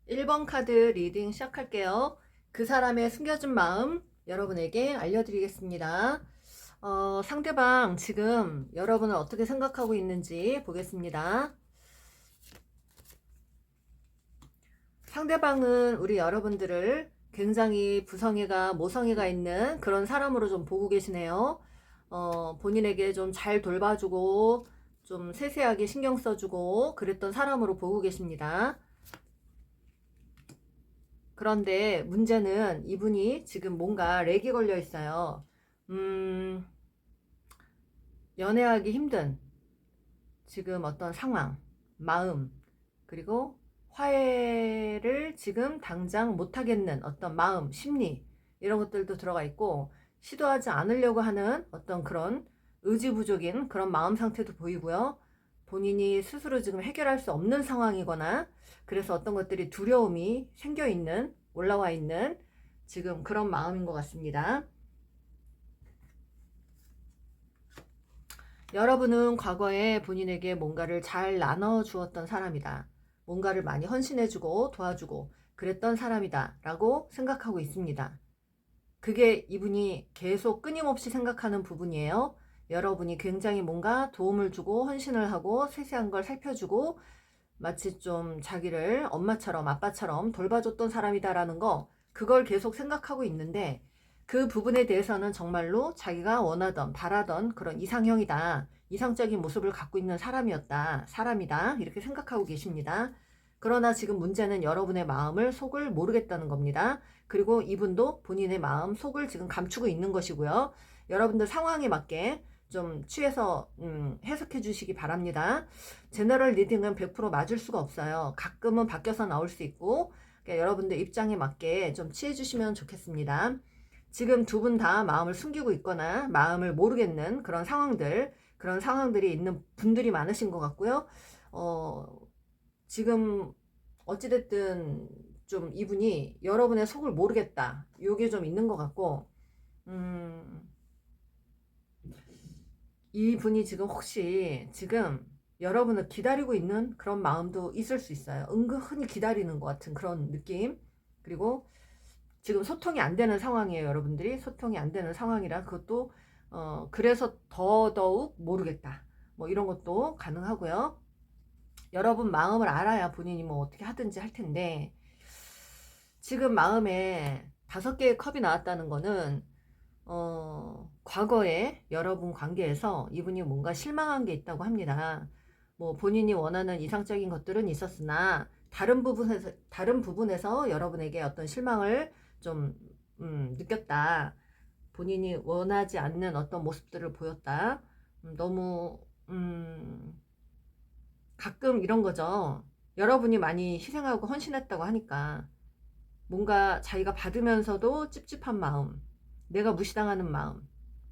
1번 카드 리딩 시작할게요. 그 사람의 숨겨진 마음 여러분에게 알려드리겠습니다. 상대방 지금 여러분을 어떻게 생각하고 있는지 보겠습니다. 상대방은 우리 여러분들을 굉장히 부성애가 모성애가 있는 그런 사람으로 좀 보고 계시네요. 본인에게 좀 잘 돌봐주고 좀 세세하게 신경 써주고 그랬던 사람으로 보고 계십니다. 그런데 문제는 이분이 지금 뭔가 렉이 걸려 있어요. 연애하기 힘든 지금 어떤 상황, 마음, 그리고 화해를 지금 당장 못하겠는 어떤 마음, 심리, 이런 것들도 들어가 있고, 시도하지 않으려고 하는 어떤 그런 의지부족인 그런 마음 상태도 보이고요. 본인이 스스로 지금 해결할 수 없는 상황이거나, 그래서 어떤 것들이 두려움이 생겨 있는, 올라와 있는 지금 그런 마음인 것 같습니다. 여러분은 과거에 본인에게 뭔가를 잘 나눠주었던 사람이다. 뭔가를 많이 헌신해주고 도와주고 그랬던 사람이다 라고 생각하고 있습니다. 그게 이분이 계속 끊임없이 생각하는 부분이에요. 여러분이 굉장히 뭔가 도움을 주고 헌신을 하고 세세한 걸 살펴주고 마치 좀 자기를 엄마처럼 아빠처럼 돌봐줬던 사람이다라는 거, 그걸 계속 생각하고 있는데 그 부분에 대해서는 정말로 자기가 원하던 바라던 그런 이상형이다, 이상적인 모습을 갖고 있는 사람이다 이렇게 생각하고 계십니다. 그러나 지금 문제는 여러분의 마음을 속을 모르겠다는 겁니다. 그리고 이분도 본인의 마음 속을 지금 감추고 있는 것이고요. 여러분들 상황에 맞게 좀 취해서 해석해 주시기 바랍니다. 제너럴 리딩은 100% 맞을 수가 없어요. 가끔은 바뀌어서 나올 수 있고, 그러니까 여러분들 입장에 맞게 좀 취해 주시면 좋겠습니다. 지금 두 분 다 마음을 숨기고 있거나 마음을 모르겠는 그런 상황들이 있는 분들이 많으신 것 같고요. 지금 어찌됐든 좀 이분이 여러분의 속을 모르겠다, 요게 좀 있는 것 같고, 이분이 지금 혹시 지금 여러분을 기다리고 있는 그런 마음도 있을 수 있어요. 은근히 기다리는 것 같은 그런 느낌. 그리고 지금 소통이 안 되는 상황이에요. 여러분들이 소통이 안 되는 상황이라 그것도 그래서 더더욱 모르겠다, 뭐 이런 것도 가능하고요. 여러분 마음을 알아야 본인이 뭐 어떻게 하든지 할 텐데, 지금 마음에 5개의 컵이 나왔다는 거는 과거에 여러분 관계에서 이분이 뭔가 실망한 게 있다고 합니다. 뭐 본인이 원하는 이상적인 것들은 있었으나 다른 부분에서 여러분에게 어떤 실망을 좀 느꼈다. 본인이 원하지 않는 어떤 모습들을 보였다. 너무 가끔 이런 거죠. 여러분이 많이 희생하고 헌신했다고 하니까 뭔가 자기가 받으면서도 찝찝한 마음, 내가 무시당하는 마음,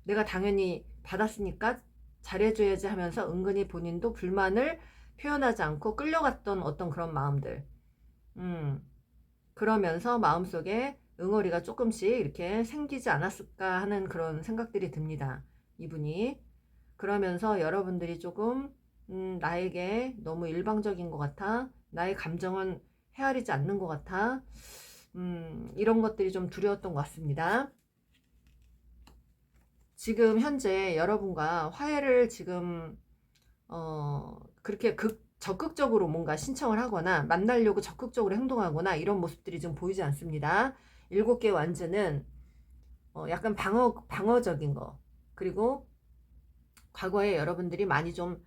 내가 당연히 받았으니까 잘해줘야지 하면서 은근히 본인도 불만을 표현하지 않고 끌려갔던 어떤 그런 마음들, 그러면서 마음속에 응어리가 조금씩 이렇게 생기지 않았을까 하는 그런 생각들이 듭니다. 이분이. 그러면서 여러분들이 조금 나에게 너무 일방적인 것 같아, 나의 감정은 헤아리지 않는 것 같아, 이런 것들이 좀 두려웠던 것 같습니다. 지금 현재 여러분과 화해를 지금 그렇게 적극적으로 뭔가 신청을 하거나 만나려고 적극적으로 행동하거나 이런 모습들이 좀 보이지 않습니다. 7개 완즈는 약간 방어적인 거, 그리고 과거에 여러분들이 많이 좀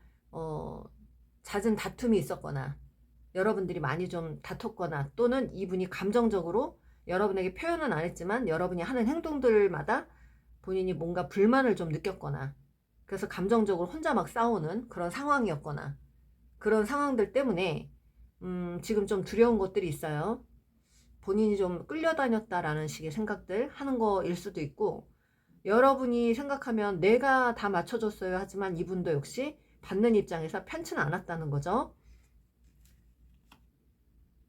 잦은 다툼이 있었거나 여러분들이 많이 좀 다퉜거나, 또는 이분이 감정적으로 여러분에게 표현은 안 했지만 여러분이 하는 행동들마다 본인이 뭔가 불만을 좀 느꼈거나, 그래서 감정적으로 혼자 막 싸우는 그런 상황이었거나, 그런 상황들 때문에 지금 좀 두려운 것들이 있어요. 본인이 좀 끌려다녔다라는 식의 생각들 하는 거일 수도 있고, 여러분이 생각하면 내가 다 맞춰줬어요 하지만 이분도 역시 받는 입장에서 편치는 않았다는 거죠.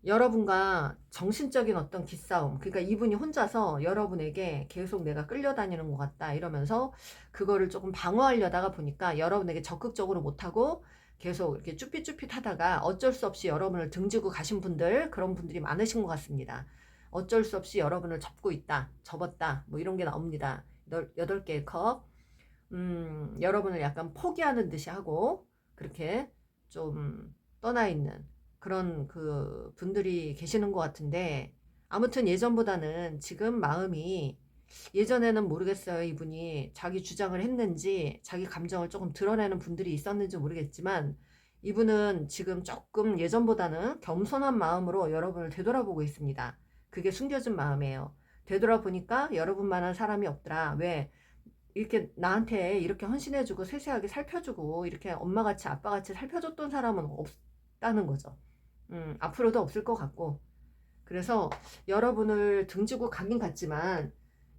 여러분과 정신적인 어떤 기싸움, 그러니까 이분이 혼자서 여러분에게 계속 내가 끌려다니는 것 같다 이러면서 그거를 조금 방어하려다가 보니까 여러분에게 적극적으로 못하고 계속 이렇게 쭈삣쭈삣 하다가 어쩔 수 없이 여러분을 등지고 가신 분들, 그런 분들이 많으신 것 같습니다. 어쩔 수 없이 여러분을 접고 있다, 접었다, 뭐 이런 게 나옵니다. 8개의 컵. 여러분을 약간 포기하는 듯이 하고 그렇게 좀 떠나 있는 그런 그 분들이 계시는 것 같은데, 아무튼 예전보다는 지금 마음이, 예전에는 모르겠어요. 이분이 자기 주장을 했는지 자기 감정을 조금 드러내는 분들이 있었는지 모르겠지만 이분은 지금 조금 예전보다는 겸손한 마음으로 여러분을 되돌아보고 있습니다. 그게 숨겨진 마음이에요. 되돌아보니까 여러분만한 사람이 없더라. 왜? 이렇게 나한테 이렇게 헌신해주고 세세하게 살펴주고 이렇게 엄마같이 아빠같이 살펴줬던 사람은 없다는 거죠. 앞으로도 없을 것 같고, 그래서 여러분을 등지고 가긴 갔지만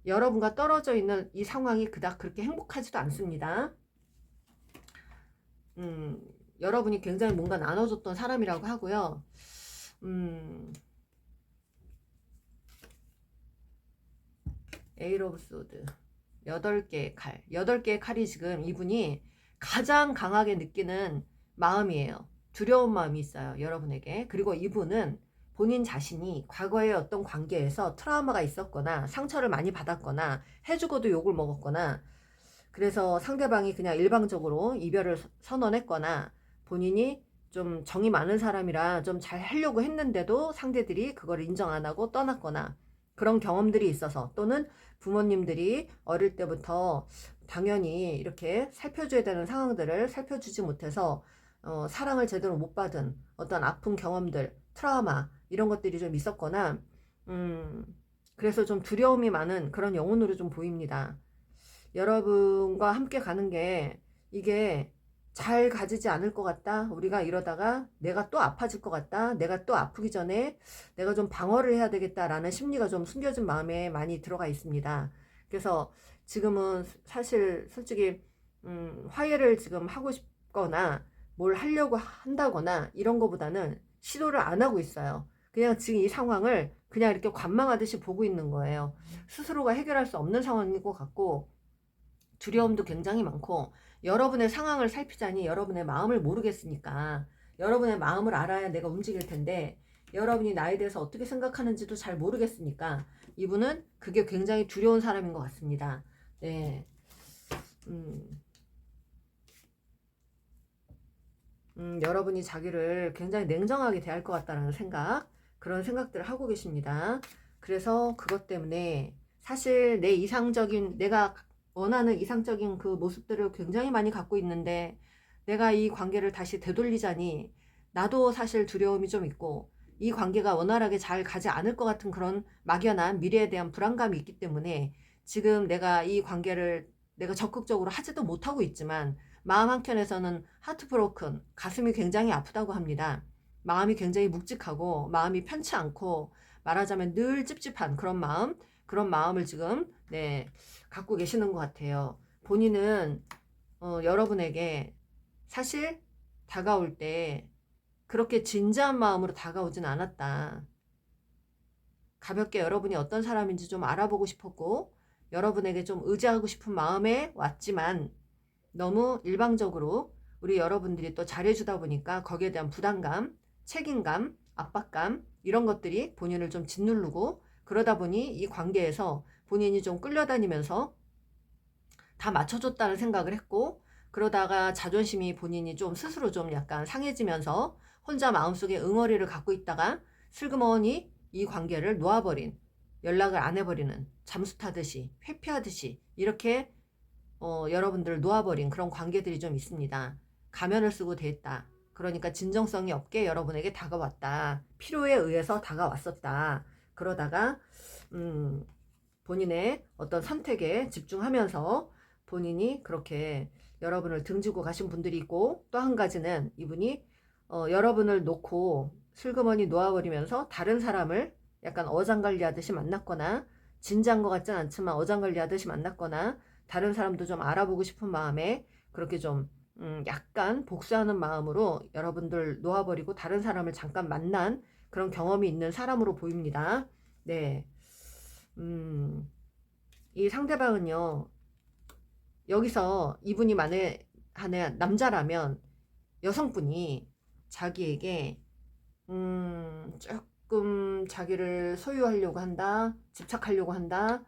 여러분과 떨어져 있는 이 상황이 그닥 그렇게 행복하지도 않습니다. 여러분이 굉장히 뭔가 나눠줬던 사람이라고 하고요. 에이트 오브 소드 8개의 칼. 8개의 칼이 지금 이분이 가장 강하게 느끼는 마음이에요. 두려운 마음이 있어요. 여러분에게. 그리고 이분은 본인 자신이 과거의 어떤 관계에서 트라우마가 있었거나 상처를 많이 받았거나 해주고도 욕을 먹었거나 그래서 상대방이 그냥 일방적으로 이별을 선언했거나 본인이 좀 정이 많은 사람이라 좀 잘 하려고 했는데도 상대들이 그걸 인정 안 하고 떠났거나 그런 경험들이 있어서, 또는 부모님들이 어릴 때부터 당연히 이렇게 살펴줘야 되는 상황들을 살펴주지 못해서 사랑을 제대로 못 받은 어떤 아픈 경험들, 트라우마 이런 것들이 좀 있었거나 그래서 좀 두려움이 많은 그런 영혼으로 좀 보입니다. 여러분과 함께 가는 게 이게 잘 가지지 않을 것 같다. 우리가 이러다가 내가 또 아파질 것 같다. 내가 또 아프기 전에 내가 좀 방어를 해야 되겠다라는 심리가 좀 숨겨진 마음에 많이 들어가 있습니다. 그래서 지금은 사실 솔직히 화해를 지금 하고 싶거나 뭘 하려고 한다거나 이런 거보다는 시도를 안 하고 있어요. 그냥 지금 이 상황을 그냥 이렇게 관망하듯이 보고 있는 거예요. 스스로가 해결할 수 없는 상황인 것 같고 두려움도 굉장히 많고, 여러분의 상황을 살피자니 여러분의 마음을 모르겠으니까 여러분의 마음을 알아야 내가 움직일 텐데 여러분이 나에 대해서 어떻게 생각하는지도 잘 모르겠으니까 이분은 그게 굉장히 두려운 사람인 것 같습니다. 네. 여러분이 자기를 굉장히 냉정하게 대할 것 같다는 생각, 그런 생각들을 하고 계십니다. 그래서 그것 때문에 사실 내 이상적인, 내가 원하는 이상적인 그 모습들을 굉장히 많이 갖고 있는데 내가 이 관계를 다시 되돌리자니 나도 사실 두려움이 좀 있고 이 관계가 원활하게 잘 가지 않을 것 같은 그런 막연한 미래에 대한 불안감이 있기 때문에 지금 내가 이 관계를 내가 적극적으로 하지도 못하고 있지만 마음 한켠에서는 하트브로큰, 가슴이 굉장히 아프다고 합니다. 마음이 굉장히 묵직하고 마음이 편치 않고 말하자면 늘 찝찝한 그런 마음, 그런 마음을 지금 갖고 계시는 것 같아요. 본인은 여러분에게 사실 다가올 때 그렇게 진지한 마음으로 다가오진 않았다. 가볍게 여러분이 어떤 사람인지 좀 알아보고 싶었고 여러분에게 좀 의지하고 싶은 마음에 왔지만 너무 일방적으로 우리 여러분들이 또 잘해주다 보니까 거기에 대한 부담감, 책임감, 압박감 이런 것들이 본인을 좀 짓누르고 그러다 보니 이 관계에서 본인이 좀 끌려다니면서 다 맞춰줬다는 생각을 했고, 그러다가 자존심이 본인이 좀 스스로 좀 약간 상해지면서 혼자 마음속에 응어리를 갖고 있다가 슬그머니 이 관계를 놓아버린, 연락을 안 해버리는, 잠수 타듯이 회피하듯이 이렇게 여러분들을 놓아버린 그런 관계들이 좀 있습니다. 가면을 쓰고 대했다. 그러니까 진정성이 없게 여러분에게 다가왔다. 필요에 의해서 다가왔었다. 그러다가 본인의 어떤 선택에 집중하면서 본인이 그렇게 여러분을 등지고 가신 분들이 있고, 또 한 가지는 이분이 여러분을 놓고 슬그머니 놓아버리면서 다른 사람을 약간 어장관리하듯이 만났거나, 진지한 것 같진 않지만 어장관리하듯이 만났거나 다른 사람도 좀 알아보고 싶은 마음에 그렇게 좀 약간 복수하는 마음으로 여러분들 놓아버리고 다른 사람을 잠깐 만난 그런 경험이 있는 사람으로 보입니다. 네. 이 상대방은요, 여기서 이분이 만에 남자라면 여성분이 자기에게 조금 자기를 소유하려고 한다, 집착하려고 한다,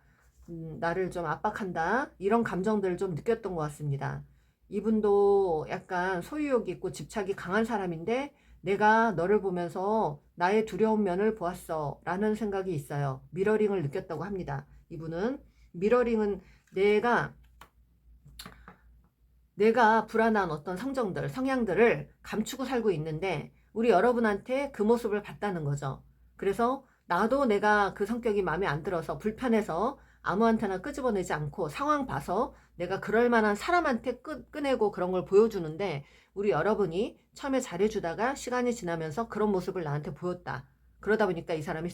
나를 좀 압박한다, 이런 감정들을 좀 느꼈던 것 같습니다. 이분도 약간 소유욕이 있고 집착이 강한 사람인데 내가 너를 보면서 나의 두려운 면을 보았어 라는 생각이 있어요. 미러링을 느꼈다고 합니다. 이분은 미러링은 내가 불안한 어떤 성정들, 성향들을 감추고 살고 있는데 우리 여러분한테 그 모습을 봤다는 거죠. 그래서 나도 내가 그 성격이 마음에 안 들어서 불편해서 아무한테나 끄집어내지 않고 상황 봐서 내가 그럴 만한 사람한테 꺼내고 그런 걸 보여주는데 우리 여러분이 처음에 잘해주다가 시간이 지나면서 그런 모습을 나한테 보였다. 그러다 보니까 이 사람이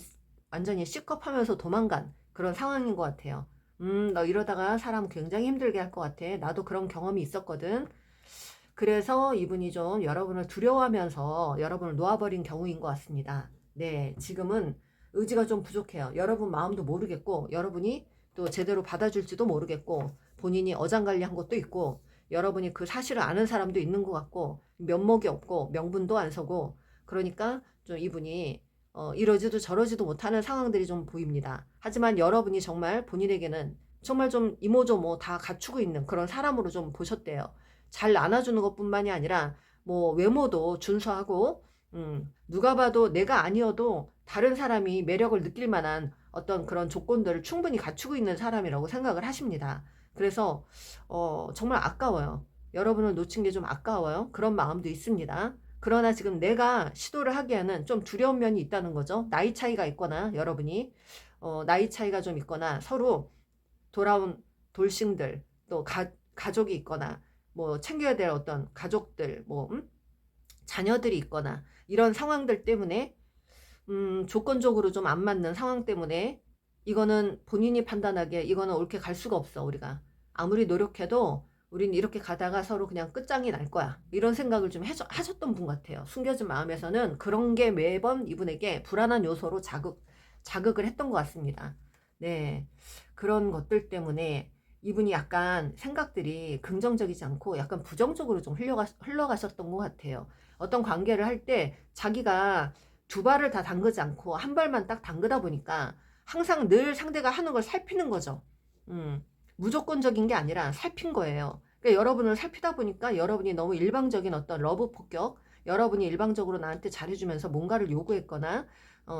완전히 C컵하면서 도망간 그런 상황인 것 같아요. 너 이러다가 사람 굉장히 힘들게 할 것 같아. 나도 그런 경험이 있었거든. 그래서 이분이 좀 여러분을 두려워하면서 여러분을 놓아버린 경우인 것 같습니다. 네, 지금은 의지가 좀 부족해요. 여러분 마음도 모르겠고, 여러분이 또 제대로 받아줄지도 모르겠고, 본인이 어장관리한 것도 있고, 여러분이 그 사실을 아는 사람도 있는 것 같고, 면목이 없고, 명분도 안 서고, 그러니까 좀 이분이 이러지도 저러지도 못하는 상황들이 좀 보입니다. 하지만 여러분이 정말 본인에게는 정말 좀 이모저모 다 갖추고 있는 그런 사람으로 좀 보셨대요. 잘 안아주는 것뿐만이 아니라 뭐 외모도 준수하고 누가 봐도 내가 아니어도 다른 사람이 매력을 느낄 만한 어떤 그런 조건들을 충분히 갖추고 있는 사람이라고 생각을 하십니다. 그래서 정말 아까워요. 여러분을 놓친 게 좀 아까워요. 그런 마음도 있습니다. 그러나 지금 내가 시도를 하기에는 좀 두려운 면이 있다는 거죠. 나이 차이가 있거나 여러분이 나이 차이가 좀 있거나 서로 돌아온 돌싱들 또 가족이 있거나 뭐 챙겨야 될 어떤 가족들 뭐 자녀들이 있거나 이런 상황들 때문에 조건적으로 좀 안 맞는 상황 때문에 이거는 본인이 판단하기에 이거는 옳게 갈 수가 없어. 우리가 아무리 노력해도 우린 이렇게 가다가 서로 그냥 끝장이 날 거야. 이런 생각을 좀 하셨던 분 같아요. 숨겨진 마음에서는 그런 게 매번 이분에게 불안한 요소로 자극을 했던 것 같습니다. 네. 그런 것들 때문에 이분이 약간 생각들이 긍정적이지 않고 약간 부정적으로 좀 흘러가셨던 것 같아요. 어떤 관계를 할 때 자기가 두 발을 다 담그지 않고 한 발만 딱 담그다 보니까 항상 늘 상대가 하는 걸 살피는 거죠. 무조건적인 게 아니라 살핀 거예요. 그러니까 여러분을 살피다 보니까 여러분이 너무 일방적인 어떤 러브 폭격, 여러분이 일방적으로 나한테 잘해주면서 뭔가를 요구했거나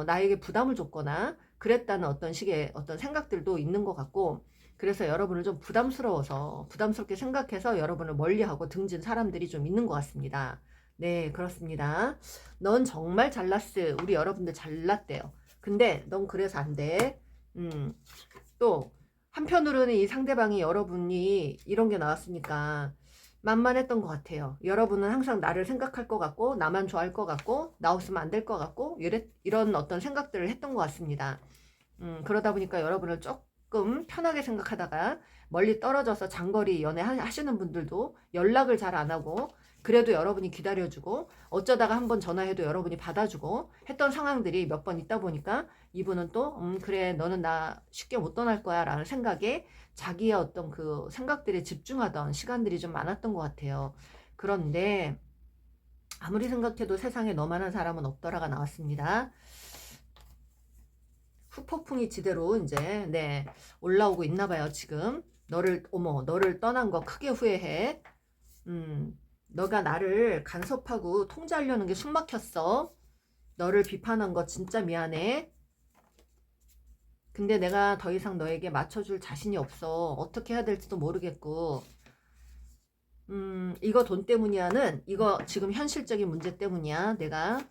나에게 부담을 줬거나 그랬다는 어떤 식의 어떤 생각들도 있는 것 같고, 그래서 여러분을 좀 부담스럽게 생각해서 여러분을 멀리하고 등진 사람들이 좀 있는 것 같습니다. 네, 그렇습니다. 넌 정말 잘났어. 우리 여러분들 잘났대요. 근데 넌 그래서 안 돼. 또 한편으로는 이 상대방이 여러분이 이런 게 나왔으니까 만만했던 것 같아요. 여러분은 항상 나를 생각할 것 같고 나만 좋아할 것 같고 나 없으면 안 될 것 같고 이런 어떤 생각들을 했던 것 같습니다. 그러다 보니까 여러분을 조금 편하게 생각하다가 멀리 떨어져서 장거리 연애 하시는 분들도 연락을 잘 안 하고 그래도 여러분이 기다려주고 어쩌다가 한번 전화해도 여러분이 받아주고 했던 상황들이 몇 번 있다 보니까 이분은 또 그래 너는 나 쉽게 못 떠날 거야 라는 생각에 자기의 어떤 그 생각들에 집중하던 시간들이 좀 많았던 것 같아요. 그런데 아무리 생각해도 세상에 너만한 사람은 없더라가 나왔습니다. 후폭풍이 지대로 이제 네 올라오고 있나 봐요. 지금 너를 떠난 거 크게 후회해. 너가 나를 간섭하고 통제하려는 게 숨막혔어. 너를 비판한 거 진짜 미안해. 근데 내가 더 이상 너에게 맞춰줄 자신이 없어. 어떻게 해야 될지도 모르겠고. 이거 돈 때문이야는 이거 지금 현실적인 문제 때문이야. 내가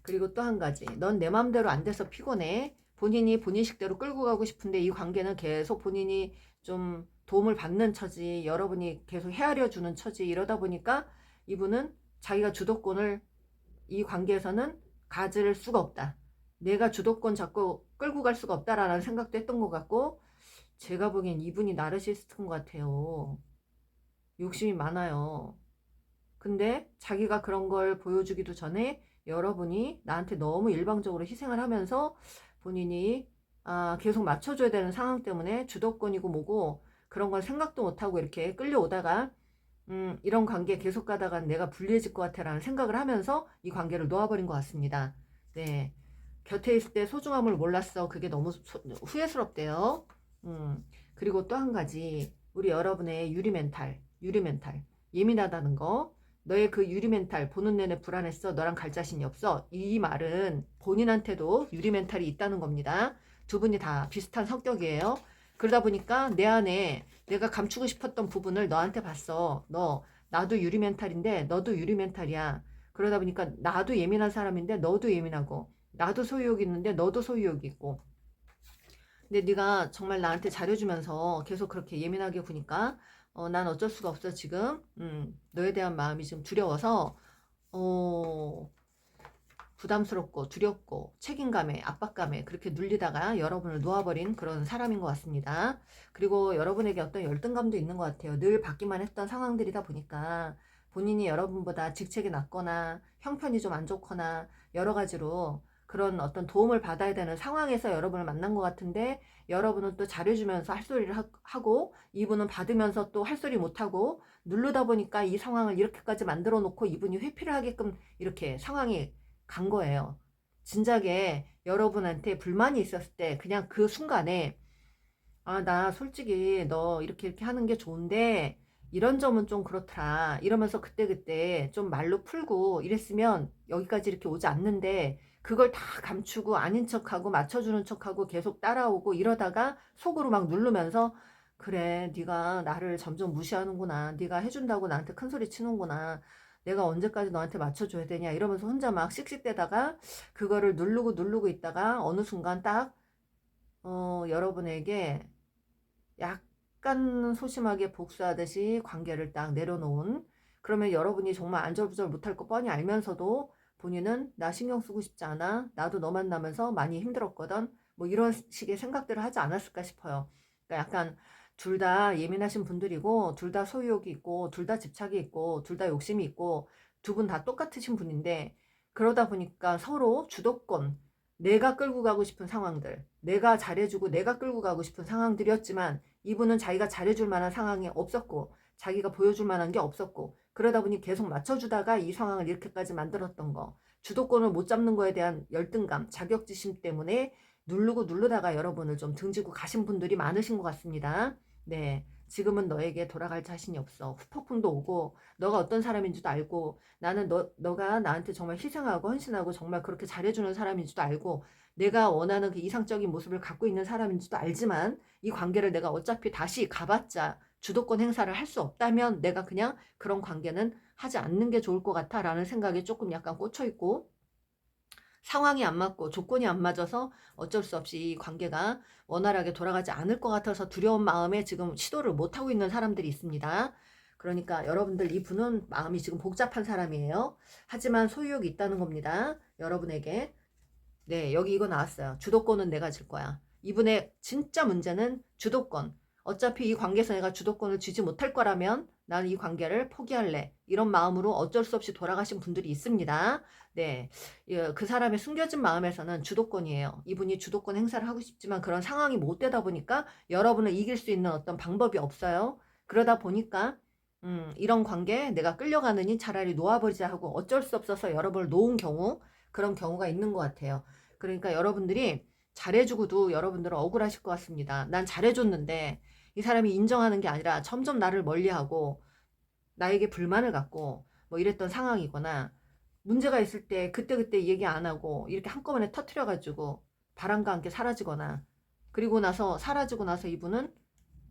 그리고 또 한 가지. 넌 내 맘대로 안 돼서 피곤해. 본인이 본인 식대로 끌고 가고 싶은데 이 관계는 계속 본인이 좀 도움을 받는 처지, 여러분이 계속 헤아려 주는 처지 이러다 보니까 이분은 자기가 주도권을 이 관계에서는 가질 수가 없다. 내가 주도권 잡고 끌고 갈 수가 없다라는 생각도 했던 것 같고, 제가 보기엔 이분이 나르시스트인 것 같아요. 욕심이 많아요. 근데 자기가 그런 걸 보여주기도 전에 여러분이 나한테 너무 일방적으로 희생을 하면서 본인이 계속 맞춰줘야 되는 상황 때문에 주도권이고 뭐고 그런 걸 생각도 못하고 이렇게 끌려오다가 이런 관계 계속 가다가 내가 불리해질 것 같아 라는 생각을 하면서 이 관계를 놓아버린 것 같습니다. 네. 곁에 있을 때 소중함을 몰랐어. 그게 너무 후회스럽대요. 그리고 또 한 가지, 우리 여러분의 유리 멘탈, 예민하다는 거, 너의 그 유리 멘탈 보는 내내 불안했어. 너랑 갈 자신이 없어. 이 말은 본인한테도 유리 멘탈이 있다는 겁니다. 두 분이 다 비슷한 성격이에요. 그러다 보니까 내 안에 내가 감추고 싶었던 부분을 너한테 봤어. 나도 유리 멘탈인데 너도 유리 멘탈이야. 그러다 보니까 나도 예민한 사람인데 너도 예민하고, 나도 소유욕 있는데 너도 소유욕 있고. 근데 네가 정말 나한테 잘해주면서 계속 그렇게 예민하게 구니까 난 어쩔 수가 없어 지금. 너에 대한 마음이 지금 두려워서 어, 부담스럽고 두렵고 책임감에 압박감에 그렇게 눌리다가 여러분을 놓아버린 그런 사람인 것 같습니다. 그리고 여러분에게 어떤 열등감도 있는 것 같아요. 늘 받기만 했던 상황들이다 보니까 본인이 여러분보다 직책이 낮거나 형편이 좀 안 좋거나 여러 가지로 그런 어떤 도움을 받아야 되는 상황에서 여러분을 만난 것 같은데, 여러분은 또 잘해주면서 할 소리를 하고 이분은 받으면서 또 할 소리 못하고 누르다 보니까 이 상황을 이렇게까지 만들어 놓고 이분이 회피를 하게끔 이렇게 상황이 간 거예요. 진작에 여러분한테 불만이 있었을 때 그냥 그 순간에 나 솔직히 너 이렇게 하는 게 좋은데 이런 점은 좀 그렇더라 이러면서 그때그때 좀 말로 풀고 이랬으면 여기까지 이렇게 오지 않는데, 그걸 다 감추고 아닌 척하고 맞춰주는 척하고 계속 따라오고 이러다가 속으로 막 누르면서 그래 네가 나를 점점 무시하는구나, 네가 해준다고 나한테 큰소리 치는구나, 내가 언제까지 너한테 맞춰줘야 되냐 이러면서 혼자 막 씩씩대다가 그거를 누르고 있다가 어느 순간 딱 여러분에게 약간 소심하게 복수하듯이 관계를 딱 내려놓은, 그러면 여러분이 정말 안절부절 못할 거 뻔히 알면서도 본인은 나 신경 쓰고 싶지 않아, 나도 너 만나면서 많이 힘들었거든, 뭐 이런 식의 생각들을 하지 않았을까 싶어요. 그러니까 약간 둘 다 예민하신 분들이고 둘 다 소유욕이 있고 둘 다 집착이 있고 둘 다 욕심이 있고 두 분 다 똑같으신 분인데, 그러다 보니까 서로 주도권, 내가 끌고 가고 싶은 상황들, 내가 잘해주고 내가 끌고 가고 싶은 상황들이었지만 이분은 자기가 잘해줄 만한 상황이 없었고 자기가 보여줄 만한 게 없었고, 그러다 보니 계속 맞춰주다가 이 상황을 이렇게까지 만들었던 거, 주도권을 못 잡는 거에 대한 열등감, 자격지심 때문에 누르다가 여러분을 좀 등지고 가신 분들이 많으신 것 같습니다. 네. 지금은 너에게 돌아갈 자신이 없어. 후폭풍도 오고 너가 어떤 사람인지도 알고, 나는 너가 나한테 정말 희생하고 헌신하고 정말 그렇게 잘해주는 사람인지도 알고 내가 원하는 그 이상적인 모습을 갖고 있는 사람인지도 알지만, 이 관계를 내가 어차피 다시 가봤자 주도권 행사를 할 수 없다면 내가 그냥 그런 관계는 하지 않는 게 좋을 것 같아 라는 생각에 조금 약간 꽂혀 있고, 상황이 안 맞고 조건이 안 맞아서 어쩔 수 없이 이 관계가 원활하게 돌아가지 않을 것 같아서 두려운 마음에 지금 시도를 못하고 있는 사람들이 있습니다. 그러니까 여러분들, 이분은 마음이 지금 복잡한 사람이에요. 하지만 소유욕이 있다는 겁니다. 여러분에게. 네, 여기 이거 나왔어요. 주도권은 내가 질 거야. 이분의 진짜 문제는 주도권. 어차피 이 관계에서 내가 주도권을 쥐지 못할 거라면 나는 이 관계를 포기할래, 이런 마음으로 어쩔 수 없이 돌아가신 분들이 있습니다. 네, 그 사람의 숨겨진 마음에서는 주도권이에요. 이분이 주도권 행사를 하고 싶지만 그런 상황이 못 되다 보니까 여러분을 이길 수 있는 어떤 방법이 없어요. 그러다 보니까 이런 관계에 내가 끌려가느니 차라리 놓아버리자 하고 어쩔 수 없어서 여러분을 놓은 경우, 그런 경우가 있는 것 같아요. 그러니까 여러분들이 잘해주고도 여러분들은 억울하실 것 같습니다. 난 잘해줬는데 이 사람이 인정하는 게 아니라 점점 나를 멀리하고 나에게 불만을 갖고 뭐 이랬던 상황이거나, 문제가 있을 때 그때그때 얘기 안 하고 이렇게 한꺼번에 터트려가지고 바람과 함께 사라지거나, 그리고 나서 사라지고 나서 이분은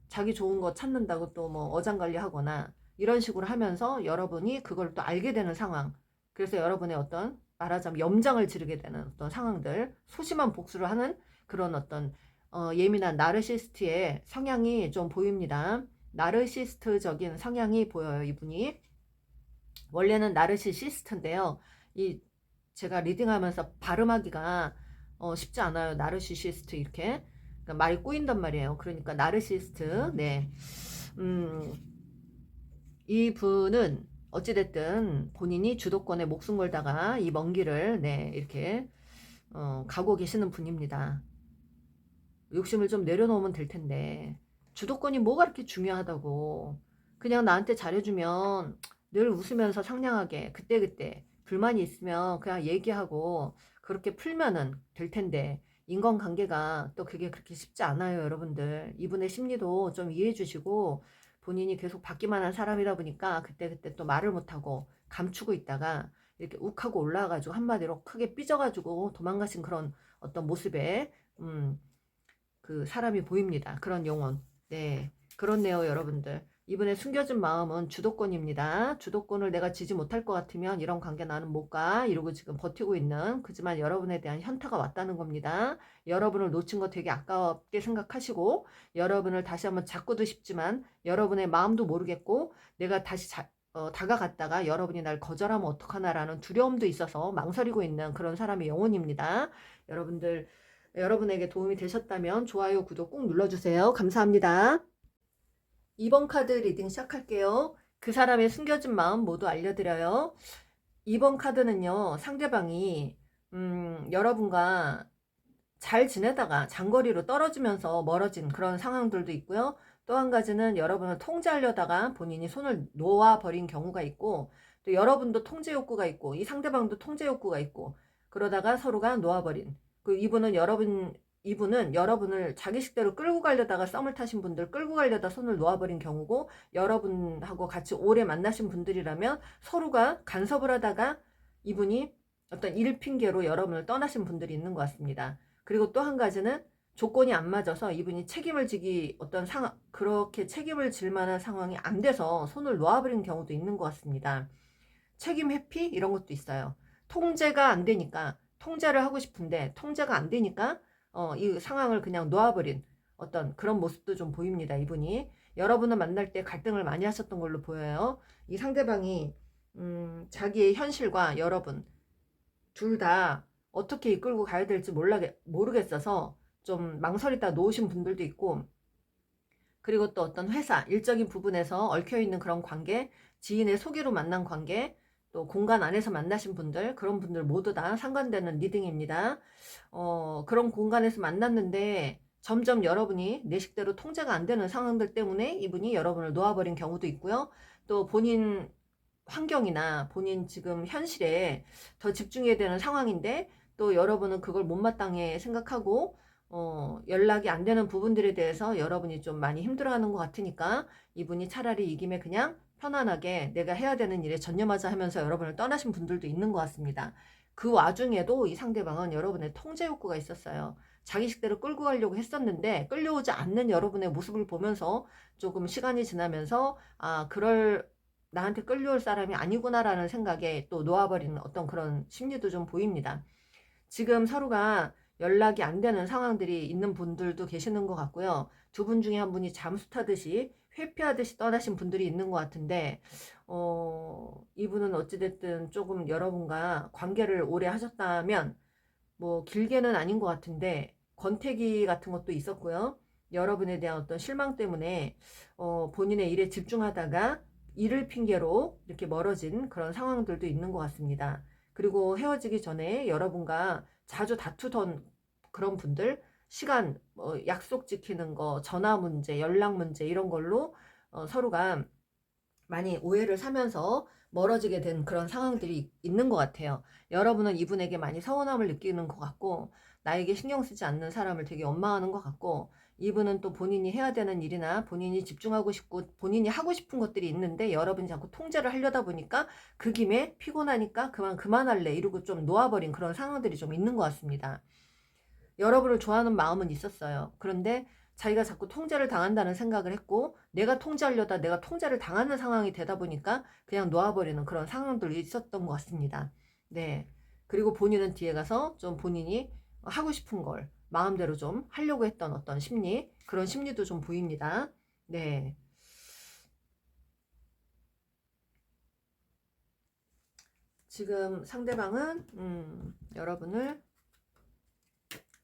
자기 좋은 거 찾는다고 또 뭐 어장관리하거나 이런 식으로 하면서 여러분이 그걸 또 알게 되는 상황, 그래서 여러분의 어떤 말하자면 염장을 지르게 되는 어떤 상황들, 소심한 복수를 하는 그런 어떤 예민한 나르시스트의 성향이 좀 보입니다. 나르시스트적인 성향이 보여요, 이분이. 원래는 나르시시스트인데요. 이 제가 리딩하면서 발음하기가 쉽지 않아요. 나르시시스트 이렇게. 그러니까 말이 꼬인단 말이에요. 그러니까 나르시스트. 네. 음, 이분은 어찌됐든 본인이 주도권에 목숨 걸다가 이 먼 길을 네, 이렇게 가고 계시는 분입니다. 욕심을 좀 내려놓으면 될 텐데 주도권이 뭐가 그렇게 중요하다고. 그냥 나한테 잘해주면 늘 웃으면서 상냥하게 그때그때 불만이 있으면 그냥 얘기하고 그렇게 풀면은 될 텐데 인간관계가 또 그게 그렇게 쉽지 않아요. 여러분들 이분의 심리도 좀 이해해 주시고, 본인이 계속 받기만 한 사람이다 보니까 그때그때 또 말을 못하고 감추고 있다가 이렇게 욱하고 올라와가지고 한마디로 크게 삐져가지고 도망가신 그런 어떤 모습에 그 사람이 보입니다. 그런 영혼. 네. 그렇네요, 여러분들. 이분의 숨겨진 마음은 주도권입니다. 주도권을 내가 지지 못할 것 같으면 이런 관계 나는 못 가. 이러고 지금 버티고 있는, 그지만 여러분에 대한 현타가 왔다는 겁니다. 여러분을 놓친 거 되게 아깝게 생각하시고, 여러분을 다시 한번 잡고도 싶지만, 여러분의 마음도 모르겠고, 내가 다시 다가갔다가 여러분이 날 거절하면 어떡하나라는 두려움도 있어서 망설이고 있는 그런 사람의 영혼입니다. 여러분들, 여러분에게 도움이 되셨다면 좋아요, 구독 꼭 눌러주세요. 감사합니다. 2번 카드 리딩 시작할게요. 그 사람의 숨겨진 마음 모두 알려드려요. 2번 카드는요, 상대방이 여러분과 잘 지내다가 장거리로 떨어지면서 멀어진 그런 상황들도 있고요. 또 한 가지는 여러분을 통제하려다가 본인이 손을 놓아버린 경우가 있고, 또 여러분도 통제 욕구가 있고 이 상대방도 통제 욕구가 있고, 그러다가 서로가 놓아버린, 그 이분은 여러분을 자기 식대로 끌고 가려다가 썸을 타신 분들, 끌고 가려다 손을 놓아버린 경우고, 여러분하고 같이 오래 만나신 분들이라면 서로가 간섭을 하다가 이분이 어떤 일 핑계로 여러분을 떠나신 분들이 있는 것 같습니다. 그리고 또 한 가지는 조건이 안 맞아서 이분이 책임을 지기 어떤 상황, 그렇게 책임을 질 만한 상황이 안 돼서 손을 놓아버린 경우도 있는 것 같습니다. 책임 회피 이런 것도 있어요. 통제가 안 되니까, 통제를 하고 싶은데 통제가 안 되니까 이 상황을 그냥 놓아버린 어떤 그런 모습도 좀 보입니다. 이분이 여러분을 만날 때 갈등을 많이 하셨던 걸로 보여요. 이 상대방이 자기의 현실과 여러분 둘 다 어떻게 이끌고 가야 될지 모르겠어서 좀 망설이다 놓으신 분들도 있고, 그리고 또 어떤 회사 일적인 부분에서 얽혀있는 그런 관계, 지인의 소개로 만난 관계, 또 공간 안에서 만나신 분들, 그런 분들 모두 다 상관되는 리딩입니다. 그런 공간에서 만났는데 점점 여러분이 내 식대로 통제가 안 되는 상황들 때문에 이분이 여러분을 놓아버린 경우도 있고요. 또 본인 환경이나 본인 지금 현실에 더 집중해야 되는 상황인데, 또 여러분은 그걸 못마땅해 생각하고 연락이 안 되는 부분들에 대해서 여러분이 좀 많이 힘들어하는 것 같으니까 이분이 차라리 이 김에 그냥 편안하게 내가 해야 되는 일에 전념하자 하면서 여러분을 떠나신 분들도 있는 것 같습니다. 그 와중에도 이 상대방은 여러분의 통제 욕구가 있었어요. 자기 식대로 끌고 가려고 했었는데 끌려오지 않는 여러분의 모습을 보면서 조금 시간이 지나면서 나한테 끌려올 사람이 아니구나라는 생각에 또 놓아버리는 어떤 그런 심리도 좀 보입니다. 지금 서로가 연락이 안 되는 상황들이 있는 분들도 계시는 것 같고요. 두 분 중에 한 분이 잠수 타듯이 회피하듯이 떠나신 분들이 있는 것 같은데, 이분은 어찌됐든 조금 여러분과 관계를 오래 하셨다면, 뭐 길게는 아닌 것 같은데 권태기 같은 것도 있었고요. 여러분에 대한 어떤 실망 때문에 본인의 일에 집중하다가 일을 핑계로 이렇게 멀어진 그런 상황들도 있는 것 같습니다. 그리고 헤어지기 전에 여러분과 자주 다투던 그런 분들, 시간, 약속 지키는 거, 전화 문제, 연락 문제 이런 걸로 서로가 많이 오해를 사면서 멀어지게 된 그런 상황들이 있는 것 같아요. 여러분은 이분에게 많이 서운함을 느끼는 것 같고, 나에게 신경 쓰지 않는 사람을 되게 원망하는 것 같고, 이분은 또 본인이 해야 되는 일이나 본인이 집중하고 싶고 본인이 하고 싶은 것들이 있는데 여러분이 자꾸 통제를 하려다 보니까 그 김에 피곤하니까 그만할래 이러고 좀 놓아버린 그런 상황들이 좀 있는 것 같습니다. 여러분을 좋아하는 마음은 있었어요. 그런데 자기가 자꾸 통제를 당한다는 생각을 했고, 내가 통제하려다 내가 통제를 당하는 상황이 되다 보니까 그냥 놓아버리는 그런 상황들이 있었던 것 같습니다. 네. 그리고 본인은 뒤에 가서 좀 본인이 하고 싶은 걸 마음대로 좀 하려고 했던 어떤 심리, 그런 심리도 좀 보입니다. 네. 지금 상대방은 여러분을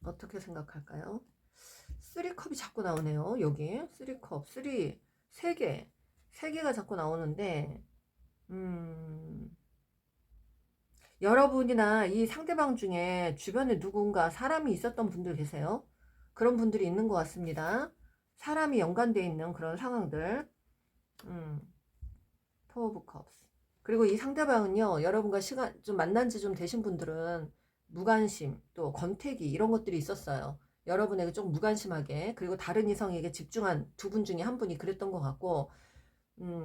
어떻게 생각할까요? 3컵이 자꾸 나오네요. 여기 3컵, 3개, 3개가 자꾸 나오는데 여러분이나 이 상대방 중에 주변에 누군가 사람이 있었던 분들 계세요? 그런 분들이 있는 것 같습니다. 사람이 연관되어 있는 그런 상황들. 포 오브 컵스. 그리고 이 상대방은요, 여러분과 시간 좀 만난 지 좀 되신 분들은 무관심, 또 권태기 이런 것들이 있었어요. 여러분에게 좀 무관심하게, 그리고 다른 이성에게 집중한 두 분 중에 한 분이 그랬던 것 같고,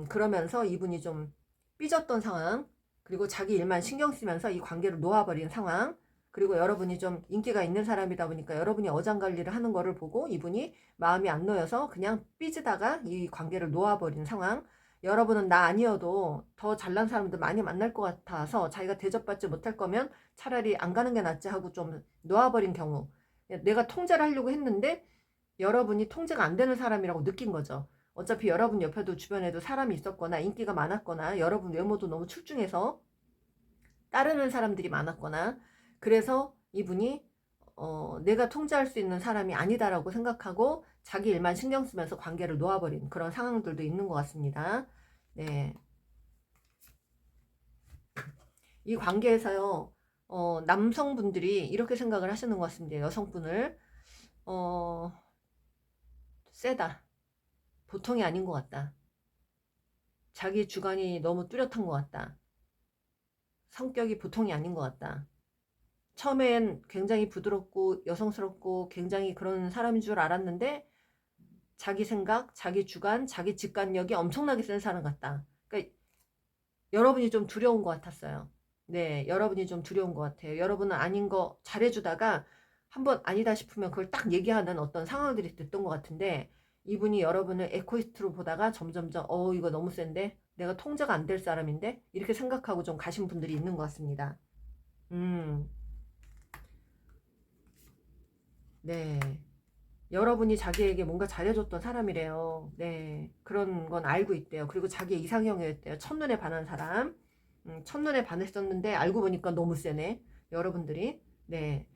그러면서 이분이 좀 삐졌던 상황, 그리고 자기 일만 신경 쓰면서 이 관계를 놓아버린 상황, 그리고 여러분이 좀 인기가 있는 사람이다 보니까 여러분이 어장관리를 하는 거를 보고 이분이 마음이 안 놓여서 그냥 삐지다가 이 관계를 놓아버린 상황. 여러분은 나 아니어도 더 잘난 사람들 많이 만날 것 같아서 자기가 대접받지 못할 거면 차라리 안 가는 게 낫지 하고 좀 놓아버린 경우, 내가 통제를 하려고 했는데 여러분이 통제가 안 되는 사람이라고 느낀 거죠. 어차피 여러분 옆에도 주변에도 사람이 있었거나 인기가 많았거나 여러분 외모도 너무 출중해서 따르는 사람들이 많았거나, 그래서 이분이 내가 통제할 수 있는 사람이 아니다라고 생각하고 자기 일만 신경 쓰면서 관계를 놓아버린 그런 상황들도 있는 것 같습니다. 네. 이 관계에서요, 남성분들이 이렇게 생각을 하시는 것 같습니다. 여성분을, 세다. 보통이 아닌 것 같다. 자기 주관이 너무 뚜렷한 것 같다. 성격이 보통이 아닌 것 같다. 처음엔 굉장히 부드럽고 여성스럽고 굉장히 그런 사람인 줄 알았는데 자기 생각, 자기 주관, 자기 직관력이 엄청나게 센 사람 같다. 그러니까 여러분이 좀 두려운 것 같았어요. 네, 여러분이 좀 두려운 것 같아요. 여러분은 아닌 거 잘해주다가 한번 아니다 싶으면 그걸 딱 얘기하는 어떤 상황들이 됐던 것 같은데, 이분이 여러분을 에코이스트로 보다가 점점점 이거 너무 센데? 내가 통제가 안 될 사람인데? 이렇게 생각하고 좀 가신 분들이 있는 것 같습니다. 네. 여러분이 자기에게 뭔가 잘해줬던 사람이래요. 네. 그런 건 알고 있대요. 그리고 자기의 이상형이었대요. 첫눈에 반한 사람. 첫눈에 반했었는데 알고 보니까 너무 세네. 여러분들이. 네.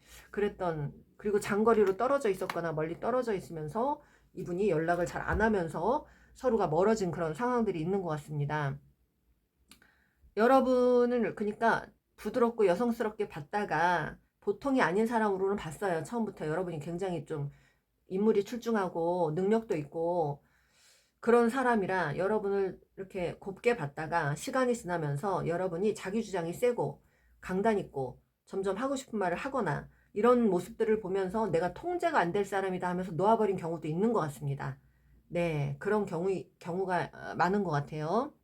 그리고 장거리로 떨어져 있었거나 멀리 떨어져 있으면서 이분이 연락을 잘 안 하면서 서로가 멀어진 그런 상황들이 있는 것 같습니다. 여러분을 그러니까 부드럽고 여성스럽게 봤다가 보통이 아닌 사람으로는 봤어요. 처음부터 여러분이 굉장히 좀 인물이 출중하고 능력도 있고 그런 사람이라 여러분을 이렇게 곱게 봤다가 시간이 지나면서 여러분이 자기 주장이 세고 강단 있고 점점 하고 싶은 말을 하거나 이런 모습들을 보면서 내가 통제가 안 될 사람이다 하면서 놓아버린 경우도 있는 것 같습니다. 네, 그런 경우가 많은 것 같아요.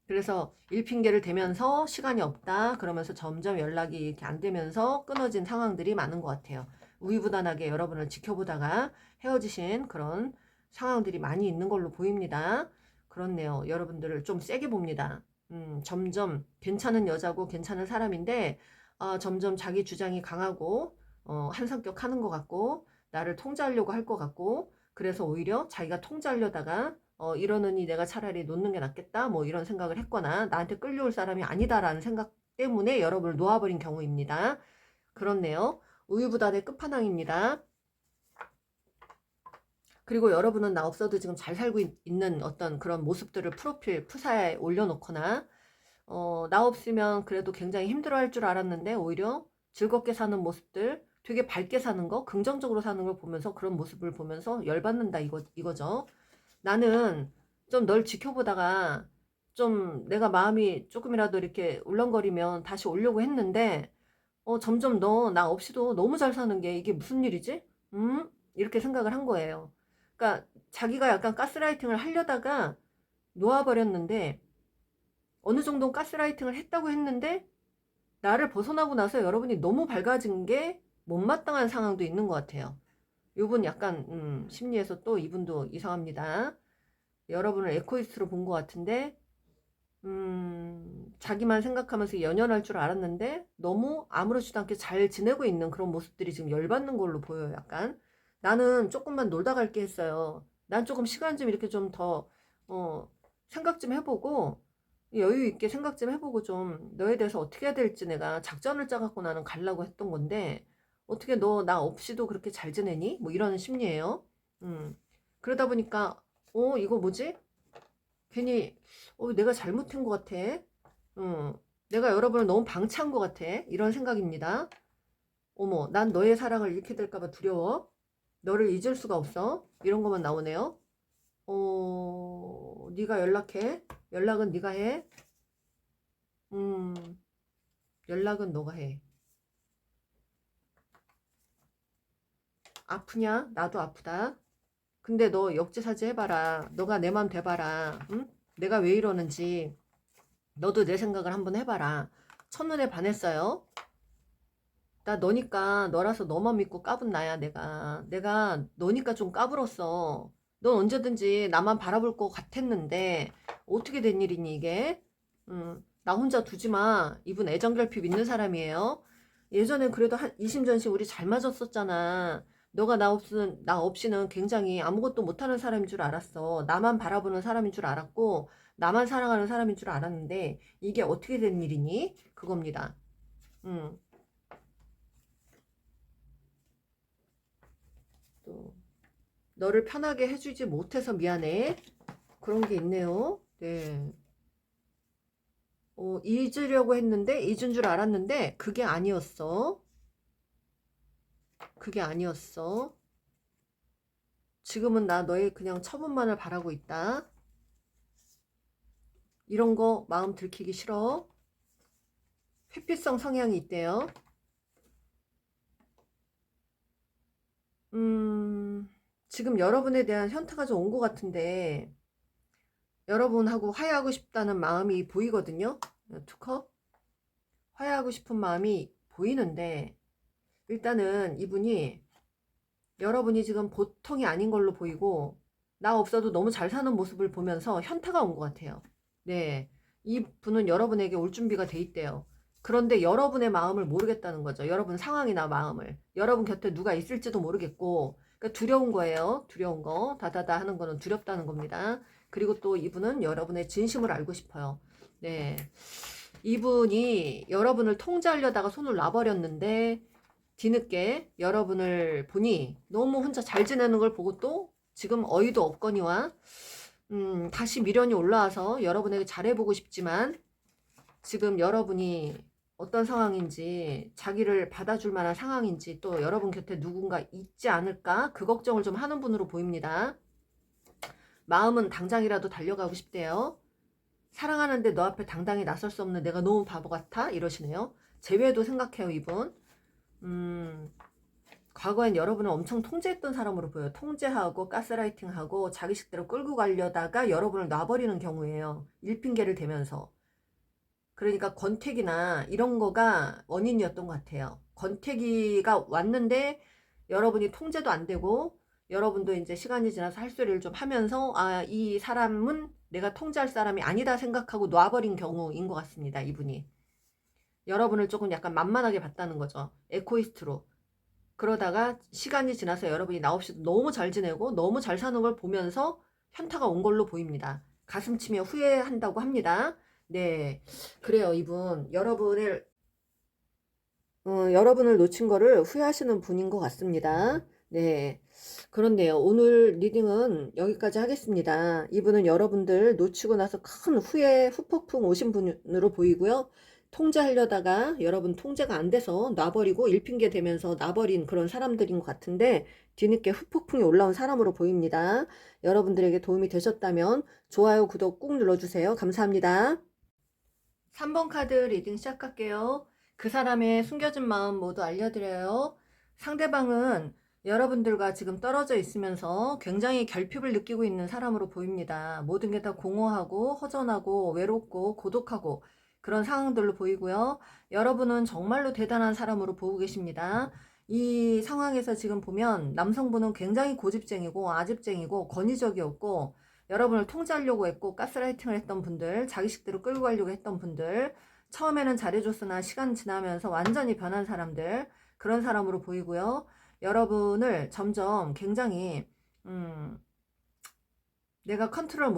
그래서 일핑계를 대면서 시간이 없다 그러면서 점점 연락이 이렇게 안 되면서 끊어진 상황들이 많은 것 같아요. 우유부단하게 여러분을 지켜보다가 헤어지신 그런 상황들이 많이 있는 걸로 보입니다. 그렇네요. 여러분들을 좀 세게 봅니다. 점점 괜찮은 여자고 괜찮은 사람인데 점점 자기 주장이 강하고 한성격 하는 것 같고 나를 통제하려고 할 것 같고, 그래서 오히려 자기가 통제하려다가 이러느니 내가 차라리 놓는 게 낫겠다 뭐 이런 생각을 했거나 나한테 끌려올 사람이 아니다라는 생각 때문에 여러분을 놓아버린 경우입니다. 그렇네요. 우유부단의 끝판왕입니다. 그리고 여러분은 나 없어도 지금 잘 살고 있는 어떤 그런 모습들을 프로필 프사에 올려놓거나 나 없으면 그래도 굉장히 힘들어할 줄 알았는데 오히려 즐겁게 사는 모습들, 되게 밝게 사는 거, 긍정적으로 사는 걸 보면서 그런 모습을 보면서 열받는다 이거죠. 나는 좀 널 지켜보다가 좀 내가 마음이 조금이라도 이렇게 울렁거리면 다시 오려고 했는데 점점 너 나 없이도 너무 잘 사는 게 이게 무슨 일이지? 이렇게 생각을 한 거예요. 그러니까 자기가 약간 가스라이팅을 하려다가 놓아버렸는데 어느 정도 가스라이팅을 했다고 했는데 나를 벗어나고 나서 여러분이 너무 밝아진 게 못마땅한 상황도 있는 것 같아요. 요분 약간 심리에서 또 이분도 이상합니다. 여러분을 에코이스트로 본 것 같은데 자기만 생각하면서 연연할 줄 알았는데 너무 아무렇지도 않게 잘 지내고 있는 그런 모습들이 지금 열받는 걸로 보여요. 약간 나는 조금만 놀다 갈게 했어요. 난 조금 시간 좀 이렇게 좀 더 생각 좀 해보고 여유 있게 생각 좀 해보고 좀 너에 대해서 어떻게 해야 될지 내가 작전을 짜갖고 나는 가려고 했던 건데 어떻게 너 나 없이도 그렇게 잘 지내니? 뭐 이런 심리예요. 그러다 보니까 이거 뭐지? 괜히 내가 잘못한 것 같아. 내가 여러분을 너무 방치한 것 같아. 이런 생각입니다. 어머, 난 너의 사랑을 잃게 될까봐 두려워. 너를 잊을 수가 없어. 이런 것만 나오네요. 네가 연락해. 연락은 네가 해. 음, 연락은 너가 해. 아프냐? 나도 아프다. 근데 너 역지사지 해봐라. 너가 내 맘 돼봐라. 응? 내가 왜 이러는지 너도 내 생각을 한번 해봐라. 첫눈에 반했어요. 나 너니까 너라서 너만 믿고 까분 나야. 내가 너니까 좀 까불었어. 넌 언제든지 나만 바라볼 것 같았는데 어떻게 된 일이니 이게? 나 혼자 두지 마. 이분 애정결핍 있는 사람이에요. 예전엔 그래도 한 이심전심 우리 잘 맞았었잖아. 너가 나 없이는 굉장히 아무것도 못하는 사람인 줄 알았어. 나만 바라보는 사람인 줄 알았고 나만 사랑하는 사람인 줄 알았는데 이게 어떻게 된 일이니? 그겁니다. 음, 또 너를 편하게 해주지 못해서 미안해. 그런 게 있네요. 네. 잊으려고 했는데 잊은 줄 알았는데 그게 아니었어. 그게 아니었어. 지금은 나 너의 그냥 처분만을 바라고 있다. 이런 거 마음 들키기 싫어. 회피성 성향이 있대요. 지금 여러분에 대한 현타가 좀 온 것 같은데 여러분하고 화해하고 싶다는 마음이 보이거든요. 투컵 화해하고 싶은 마음이 보이는데 일단은 이분이 여러분이 지금 보통이 아닌 걸로 보이고 나 없어도 너무 잘 사는 모습을 보면서 현타가 온 것 같아요. 네, 이분은 여러분에게 올 준비가 돼 있대요. 그런데 여러분의 마음을 모르겠다는 거죠. 여러분 상황이나 마음을. 여러분 곁에 누가 있을지도 모르겠고 그러니까 두려운 거예요. 두려운 거. 다다다 하는 거는 두렵다는 겁니다. 그리고 또 이분은 여러분의 진심을 알고 싶어요. 네, 이분이 여러분을 통제하려다가 손을 놔버렸는데 뒤늦게 여러분을 보니 너무 혼자 잘 지내는 걸 보고 또 지금 어이도 없거니와 다시 미련이 올라와서 여러분에게 잘해보고 싶지만 지금 여러분이 어떤 상황인지 자기를 받아줄 만한 상황인지 또 여러분 곁에 누군가 있지 않을까 그 걱정을 좀 하는 분으로 보입니다. 마음은 당장이라도 달려가고 싶대요. 사랑하는데 너 앞에 당당히 나설 수 없는 내가 너무 바보 같아? 이러시네요. 재회도 생각해요 이분. 과거엔 여러분을 엄청 통제했던 사람으로 보여요. 통제하고 가스라이팅하고 자기 식대로 끌고 가려다가 여러분을 놔버리는 경우예요. 일핑계를 대면서. 그러니까 권태기나 이런 거가 원인이었던 것 같아요. 권태기가 왔는데 여러분이 통제도 안 되고 여러분도 이제 시간이 지나서 할 소리를 좀 하면서 이 사람은 내가 통제할 사람이 아니다 생각하고 놔버린 경우인 것 같습니다. 이분이. 여러분을 조금 약간 만만하게 봤다는 거죠. 에코이스트로. 그러다가 시간이 지나서 여러분이 나 없이도 너무 잘 지내고 너무 잘 사는 걸 보면서 현타가 온 걸로 보입니다. 가슴 치며 후회한다고 합니다. 네, 그래요. 이분 여러분을 놓친 거를 후회하시는 분인 것 같습니다. 네, 그렇네요. 오늘 리딩은 여기까지 하겠습니다. 이분은 여러분들 놓치고 나서 큰 후회 후폭풍 오신 분으로 보이고요. 통제하려다가 여러분 통제가 안 돼서 놔버리고 일핑계 대면서 놔버린 그런 사람들인 것 같은데 뒤늦게 후폭풍이 올라온 사람으로 보입니다. 여러분들에게 도움이 되셨다면 좋아요, 구독 꾹 눌러주세요. 감사합니다. 3번 카드 리딩 시작할게요. 그 사람의 숨겨진 마음 모두 알려드려요. 상대방은 여러분들과 지금 떨어져 있으면서 굉장히 결핍을 느끼고 있는 사람으로 보입니다. 모든 게 다 공허하고 허전하고 외롭고 고독하고 그런 상황들로 보이고요. 여러분은 정말로 대단한 사람으로 보고 계십니다. 이 상황에서 지금 보면 남성분은 굉장히 고집쟁이고 아집쟁이고 권위적이었고 여러분을 통제하려고 했고 가스라이팅을 했던 분들, 자기식대로 끌고 가려고 했던 분들, 처음에는 잘해줬으나 시간 지나면서 완전히 변한 사람들, 그런 사람으로 보이고요. 여러분을 점점 굉장히 내가 컨트롤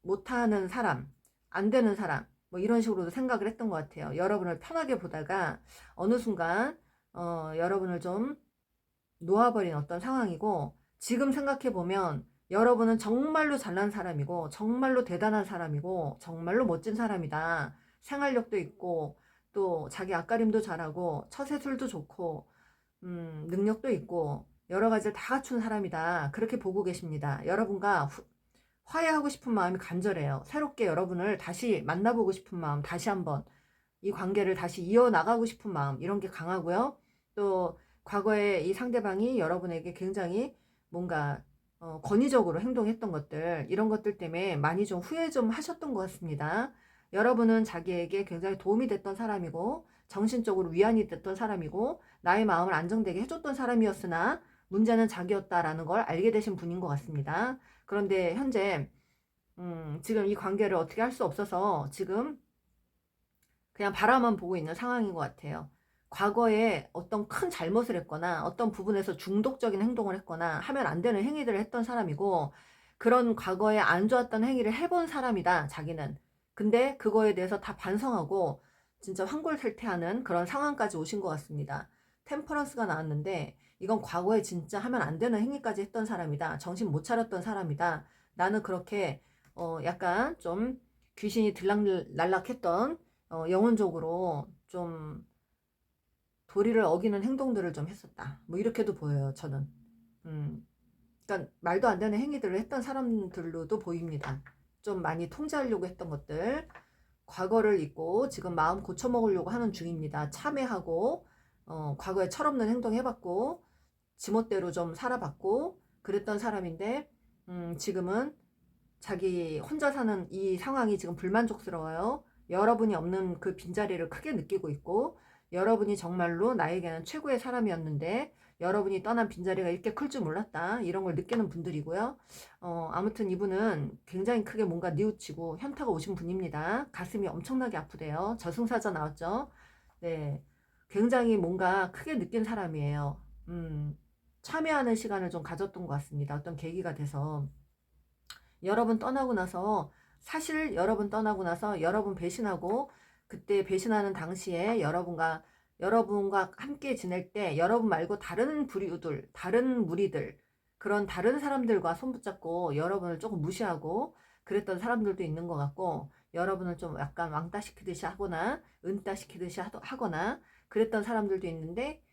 못하는 사람, 안 되는 사람, 뭐 이런 식으로도 생각을 했던 것 같아요. 여러분을 편하게 보다가 어느 순간 여러분을 좀 놓아버린 어떤 상황이고, 지금 생각해보면 여러분은 정말로 잘난 사람이고 정말로 대단한 사람이고 정말로 멋진 사람이다. 생활력도 있고 또 자기 앞가림도 잘하고 처세술도 좋고 능력도 있고 여러 가지를 다 갖춘 사람이다. 그렇게 보고 계십니다. 여러분과 화해하고 싶은 마음이 간절해요. 새롭게 여러분을 다시 만나보고 싶은 마음, 다시 한번 이 관계를 다시 이어나가고 싶은 마음, 이런 게 강하고요. 또 과거에 이 상대방이 여러분에게 굉장히 뭔가 권위적으로 행동했던 것들, 이런 것들 때문에 많이 좀 후회 좀 하셨던 것 같습니다. 여러분은 자기에게 굉장히 도움이 됐던 사람이고 정신적으로 위안이 됐던 사람이고 나의 마음을 안정되게 해줬던 사람이었으나 문제는 자기였다라는 걸 알게 되신 분인 것 같습니다. 그런데 현재 지금 이 관계를 어떻게 할 수 없어서 지금 그냥 바라만 보고 있는 상황인 것 같아요. 과거에 어떤 큰 잘못을 했거나 어떤 부분에서 중독적인 행동을 했거나 하면 안 되는 행위들을 했던 사람이고, 그런 과거에 안 좋았던 행위를 해본 사람이다, 자기는. 근데 그거에 대해서 다 반성하고 진짜 환골탈태하는 그런 상황까지 오신 것 같습니다. 템퍼런스가 나왔는데 이건 과거에 진짜 하면 안 되는 행위까지 했던 사람이다. 정신 못 차렸던 사람이다. 나는 그렇게 약간 좀 귀신이 들락날락했던 영혼적으로 좀 도리를 어기는 행동들을 좀 했었다. 뭐 이렇게도 보여요, 저는. 음, 그러니까 말도 안 되는 행위들을 했던 사람들로도 보입니다. 좀 많이 통제하려고 했던 것들, 과거를 잊고 지금 마음 고쳐먹으려고 하는 중입니다. 참회하고 과거에 철없는 행동 해봤고 지멋대로 좀 살아봤고 그랬던 사람인데 지금은 자기 혼자 사는 이 상황이 지금 불만족스러워요. 여러분이 없는 그 빈자리를 크게 느끼고 있고, 여러분이 정말로 나에게는 최고의 사람이었는데 여러분이 떠난 빈자리가 이렇게 클 줄 몰랐다, 이런 걸 느끼는 분들이고요. 아무튼 이분은 굉장히 크게 뭔가 뉘우치고 현타가 오신 분입니다. 가슴이 엄청나게 아프대요. 저승사자 나왔죠. 네, 굉장히 뭔가 크게 느낀 사람이에요. 참여하는 시간을 좀 가졌던 것 같습니다. 어떤 계기가 돼서. 여러분 떠나고 나서, 사실 여러분 떠나고 나서 여러분 배신하고 그때 배신하는 당시에 여러분과 함께 지낼 때 여러분 말고 다른 부류들, 다른 무리들, 그런 다른 사람들과 손붙잡고 여러분을 조금 무시하고 그랬던 사람들도 있는 것 같고, 여러분을 좀 약간 왕따시키듯이 하거나 은따시키듯이 하거나 그랬던 사람들도 있는데,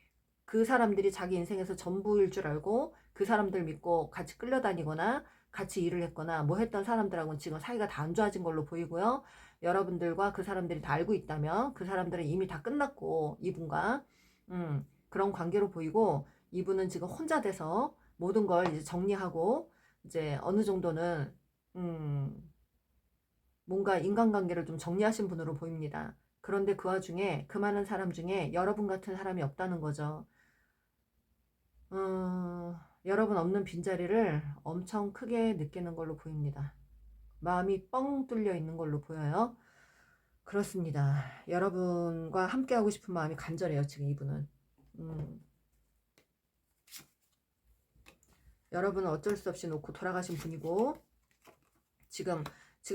그 사람들이 자기 인생에서 전부일 줄 알고 그 사람들 믿고 같이 끌려다니거나 같이 일을 했거나 뭐 했던 사람들하고는 지금 사이가 다 안 좋아진 걸로 보이고요. 여러분들과 그 사람들이 다 알고 있다면 그 사람들은 이미 다 끝났고 이분과 그런 관계로 보이고, 이분은 지금 혼자 돼서 모든 걸 이제 정리하고 이제 어느 정도는 뭔가 인간관계를 좀 정리하신 분으로 보입니다. 그런데 그 와중에 그 많은 사람 중에 여러분 같은 사람이 없다는 거죠. 여러분 없는 빈자리를 엄청 크게 느끼는 걸로 보입니다. 마음이 뻥 뚫려 있는 걸로 보여요. 그렇습니다. 여러분과 함께하고 싶은 마음이 간절해요, 지금 이분은. 여러분은 어쩔 수 없이 놓고 돌아가신 분이고, 지금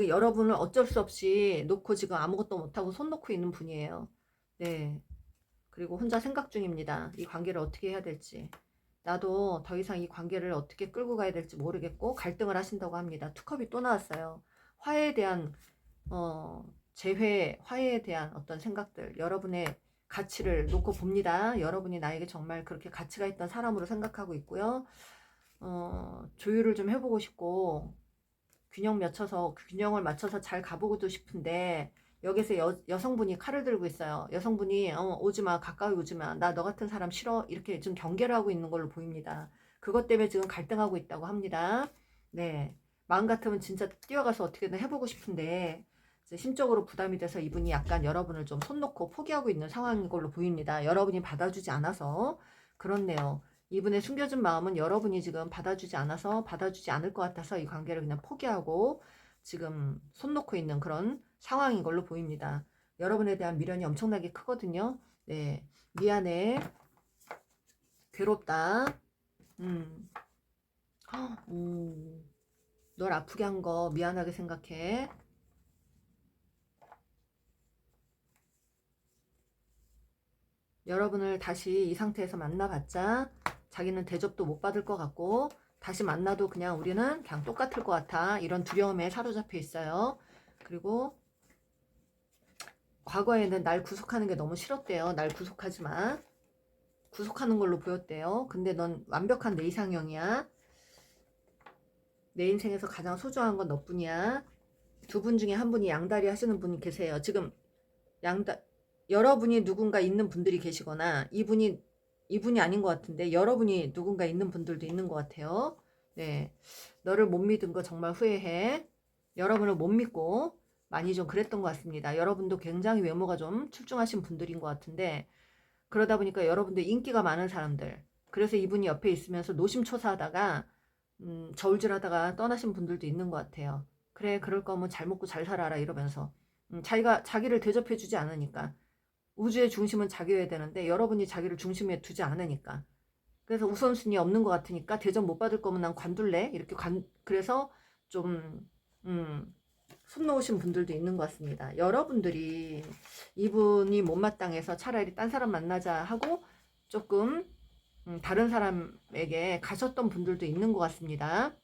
여러분을 어쩔 수 없이 놓고 지금 아무것도 못하고 손 놓고 있는 분이에요. 네. 그리고 혼자 생각 중입니다. 이 관계를 어떻게 해야 될지. 나도 더 이상 이 관계를 어떻게 끌고 가야 될지 모르겠고 갈등을 하신다고 합니다. 투컵이 또 나왔어요. 화해에 대한 재회, 화해에 대한 어떤 생각들, 여러분의 가치를 놓고 봅니다. 여러분이 나에게 정말 그렇게 가치가 있던 사람으로 생각하고 있고요. 조율을 좀 해보고 싶고 균형을 맞춰서 잘 가보고도 싶은데, 여기서 여성분이 칼을 들고 있어요. 여성분이 오지마, 가까이 오지마, 나 너 같은 사람 싫어, 이렇게 좀 경계를 하고 있는 걸로 보입니다. 그것 때문에 지금 갈등하고 있다고 합니다. 네, 마음 같으면 진짜 뛰어가서 어떻게든 해보고 싶은데 이제 심적으로 부담이 돼서 이분이 약간 여러분을 좀 손 놓고 포기하고 있는 상황인 걸로 보입니다. 여러분이 받아주지 않아서 그렇네요. 이분의 숨겨진 마음은 여러분이 지금 받아주지 않을 것 같아서 이 관계를 그냥 포기하고 지금 손 놓고 있는 그런 상황인 걸로 보입니다. 여러분에 대한 미련이 엄청나게 크거든요. 네, 미안해, 괴롭다, 널 아프게 한 거 미안하게 생각해. 여러분을 다시 이 상태에서 만나봤자 자기는 대접도 못 받을 것 같고 다시 만나도 그냥 우리는 그냥 똑같을 것 같아. 이런 두려움에 사로잡혀 있어요. 그리고 과거에는 날 구속하는 게 너무 싫었대요. 날 구속하지 마. 구속하는 걸로 보였대요. 근데 넌 완벽한 내 이상형이야. 내 인생에서 가장 소중한 건 너뿐이야. 두 분 중에 한 분이 양다리 하시는 분이 계세요. 지금 여러분이 누군가 있는 분들이 계시거나 이분이 아닌 것 같은데 여러분이 누군가 있는 분들도 있는 것 같아요. 네, 너를 못 믿은 거 정말 후회해. 여러분을 못 믿고 많이 좀 그랬던 것 같습니다. 여러분도 굉장히 외모가 좀 출중하신 분들인 것 같은데 그러다 보니까 여러분들 인기가 많은 사람들, 그래서 이분이 옆에 있으면서 노심초사하다가 저울질하다가 떠나신 분들도 있는 것 같아요. 그래, 그럴 거면 잘 먹고 잘 살아라 이러면서 자기를 대접해주지 않으니까. 우주의 중심은 자기여야 되는데 여러분이 자기를 중심에 두지 않으니까. 그래서 우선순위 없는 것 같으니까 대접 못 받을 거면 난 관둘래 이렇게 그래서 좀 손 놓으신 분들도 있는 것 같습니다. 여러분들이 이분이 못마땅해서 차라리 딴 사람 만나자 하고 조금 다른 사람에게 가셨던 분들도 있는 것 같습니다.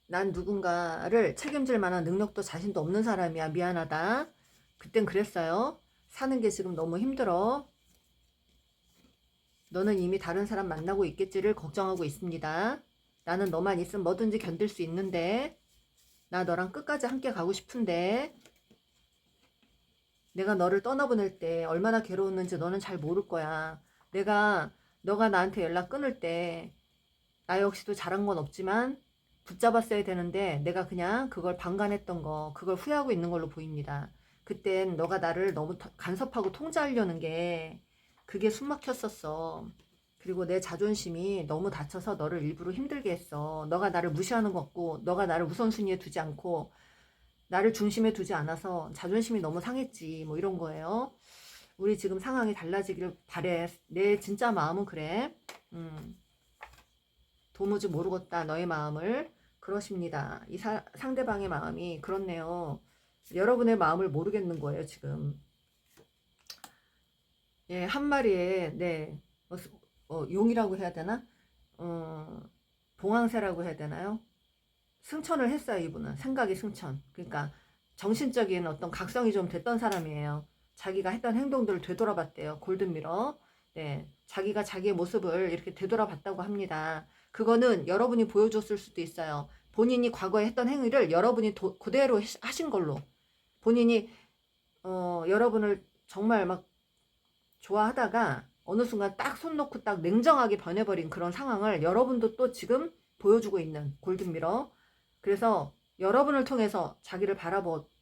난 누군가를 책임질 만한 능력도 자신도 없는 사람이야. 미안하다. 그땐 그랬어요. 사는 게 지금 너무 힘들어. 너는 이미 다른 사람 만나고 있겠지를 걱정하고 있습니다. 나는 너만 있으면 뭐든지 견딜 수 있는데 나 너랑 끝까지 함께 가고 싶은데 내가 너를 떠나보낼 때 얼마나 괴로웠는지 너는 잘 모를 거야. 너가 나한테 연락 끊을 때 나 역시도 잘한 건 없지만 붙잡았어야 되는데 내가 그냥 그걸 방관했던 거, 그걸 후회하고 있는 걸로 보입니다. 그땐 너가 나를 너무 간섭하고 통제하려는 게 그게 숨막혔었어. 그리고 내 자존심이 너무 다쳐서 너를 일부러 힘들게 했어. 너가 나를 무시하는 것 같고 너가 나를 우선순위에 두지 않고 나를 중심에 두지 않아서 자존심이 너무 상했지. 뭐 이런 거예요. 우리 지금 상황이 달라지길 바래. 내 진짜 마음은 그래. 도무지 모르겠다 너의 마음을. 그러십니다. 상대방의 마음이 그렇네요. 여러분의 마음을 모르겠는 거예요 지금. 예, 한 마리에 네 용이라고 해야 되나? 봉황새라고 해야 되나요? 승천을 했어요. 이분은 생각이 승천. 그러니까 정신적인 어떤 각성이 좀 됐던 사람이에요. 자기가 했던 행동들을 되돌아봤대요. 골든미러. 네, 자기가 자기의 모습을 이렇게 되돌아봤다고 합니다. 그거는 여러분이 보여줬을 수도 있어요. 본인이 과거에 했던 행위를 여러분이 그대로 하신 걸로. 본인이 여러분을 정말 막 좋아하다가 어느 순간 딱 손 놓고 딱 냉정하게 변해버린 그런 상황을 여러분도 또 지금 보여주고 있는 골든미러. 그래서 여러분을 통해서 자기를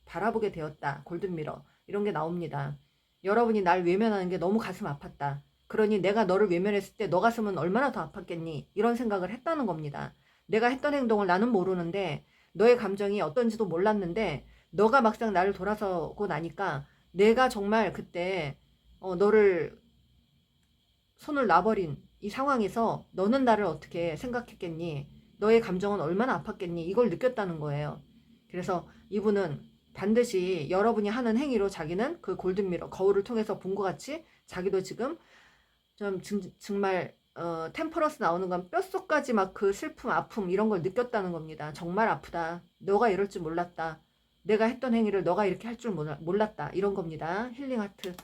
바라보게 되었다. 골든미러. 이런 게 나옵니다. 여러분이 날 외면하는 게 너무 가슴 아팠다. 그러니 내가 너를 외면했을 때 너 가슴은 얼마나 더 아팠겠니? 이런 생각을 했다는 겁니다. 내가 했던 행동을 나는 모르는데 너의 감정이 어떤지도 몰랐는데 너가 막상 나를 돌아서고 나니까 내가 정말 그때 너를 손을 놔버린 이 상황에서 너는 나를 어떻게 생각했겠니? 너의 감정은 얼마나 아팠겠니? 이걸 느꼈다는 거예요. 그래서 이분은 반드시 여러분이 하는 행위로 자기는 그 골든미러 거울을 통해서 본 것 같이 자기도 지금 좀 정말 템퍼런스 나오는 건 뼛속까지 막 그 슬픔, 아픔 이런 걸 느꼈다는 겁니다. 정말 아프다. 너가 이럴 줄 몰랐다. 내가 했던 행위를 너가 이렇게 할 줄 몰랐다. 이런 겁니다. 힐링 하트.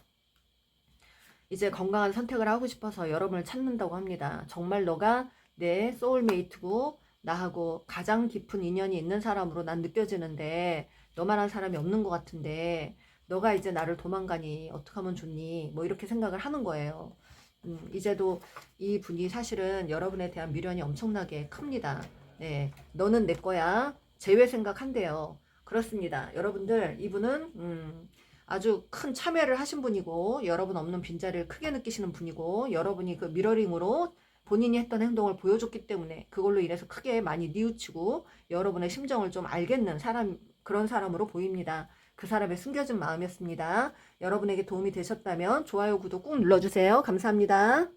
이제 건강한 선택을 하고 싶어서 여러분을 찾는다고 합니다. 정말 너가 내 소울메이트고 나하고 가장 깊은 인연이 있는 사람으로 난 느껴지는데 너만한 사람이 없는 것 같은데 너가 이제 나를 도망가니 어떻게 하면 좋니? 뭐 이렇게 생각을 하는 거예요. 이제도 이 분이 사실은 여러분에 대한 미련이 엄청나게 큽니다. 네, 너는 내 거야. 제외 생각한대요. 그렇습니다. 여러분들 이분은 아주 큰 참여를 하신 분이고 여러분 없는 빈자리를 크게 느끼시는 분이고 여러분이 그 미러링으로 본인이 했던 행동을 보여줬기 때문에 그걸로 인해서 크게 많이 뉘우치고 여러분의 심정을 좀 알겠는 그런 사람으로 보입니다. 그 사람의 숨겨진 마음이었습니다. 여러분에게 도움이 되셨다면 좋아요, 구독 꾹 눌러주세요. 감사합니다.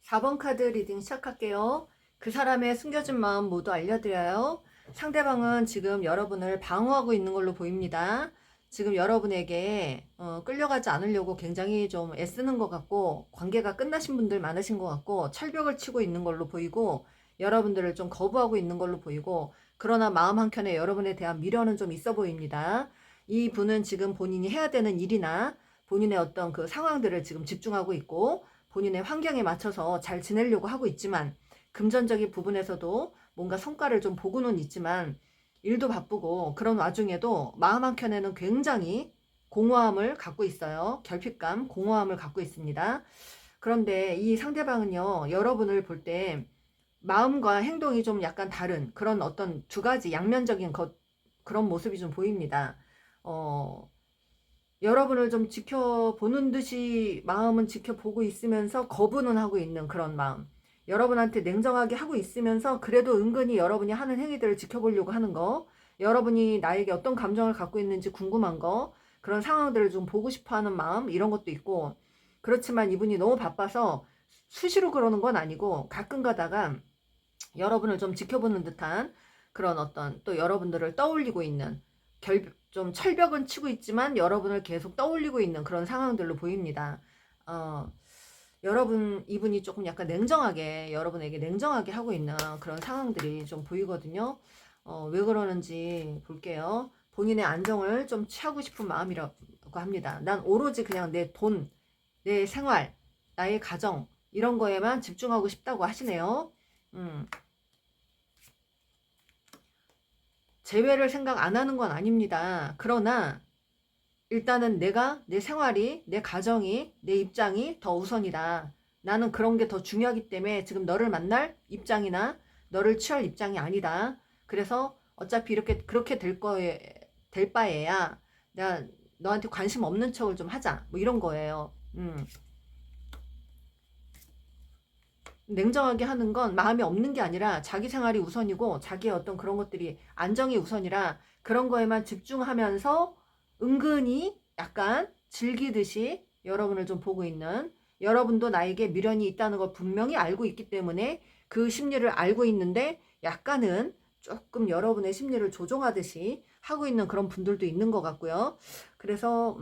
4번 카드 리딩 시작할게요. 그 사람의 숨겨진 마음 모두 알려드려요. 상대방은 지금 여러분을 방어하고 있는 걸로 보입니다. 지금 여러분에게 끌려가지 않으려고 굉장히 좀 애쓰는 것 같고, 관계가 끝나신 분들 많으신 것 같고, 철벽을 치고 있는 걸로 보이고, 여러분들을 좀 거부하고 있는 걸로 보이고, 그러나 마음 한켠에 여러분에 대한 미련은 좀 있어 보입니다. 이 분은 지금 본인이 해야 되는 일이나 본인의 어떤 그 상황들을 지금 집중하고 있고, 본인의 환경에 맞춰서 잘 지내려고 하고 있지만, 금전적인 부분에서도 뭔가 성과를 좀 보고는 있지만, 일도 바쁘고 그런 와중에도 마음 한켠에는 굉장히 공허함을 갖고 있어요. 결핍감, 공허함을 갖고 있습니다. 그런데 이 상대방은요, 여러분을 볼 때 마음과 행동이 좀 약간 다른 그런 어떤 두 가지 양면적인 그런 모습이 좀 보입니다. 어, 여러분을 좀 지켜보는 듯이 마음은 지켜보고 있으면서 거부는 하고 있는 그런 마음. 여러분한테 냉정하게 하고 있으면서 그래도 은근히 여러분이 하는 행위들을 지켜보려고 하는 거, 여러분이 나에게 어떤 감정을 갖고 있는지 궁금한 거, 그런 상황들을 좀 보고 싶어 하는 마음, 이런 것도 있고, 그렇지만 이분이 너무 바빠서 수시로 그러는 건 아니고 가끔 가다가 여러분을 좀 지켜보는 듯한 그런 어떤 또 여러분들을 떠올리고 있는 좀 철벽은 치고 있지만 여러분을 계속 떠올리고 있는 그런 상황들로 보입니다. 어, 이분이 조금 약간 냉정하게, 여러분에게 냉정하게 하고 있는 그런 상황들이 좀 보이거든요. 왜 그러는지 볼게요. 본인의 안정을 좀 취하고 싶은 마음이라고 합니다. 난 오로지 그냥 내 돈, 내 생활, 나의 가정, 이런 거에만 집중하고 싶다고 하시네요. 음. 재회를 생각 안 하는 건 아닙니다. 그러나 일단은 내 생활이, 내 가정이, 내 입장이 더 우선이다. 나는 그런 게 더 중요하기 때문에 지금 너를 만날 입장이나 너를 취할 입장이 아니다. 그래서 어차피 이렇게 그렇게 될 바에야 내가 너한테 관심 없는 척을 좀 하자. 뭐 이런 거예요. 냉정하게 하는 건 마음이 없는 게 아니라 자기 생활이 우선이고 자기의 어떤 그런 것들이 안정이 우선이라 그런 거에만 집중하면서 은근히 약간 즐기듯이 여러분을 좀 보고 있는, 여러분도 나에게 미련이 있다는 걸 분명히 알고 있기 때문에 그 심리를 알고 있는데 약간은 조금 여러분의 심리를 조종하듯이 하고 있는 그런 분들도 있는 것 같고요. 그래서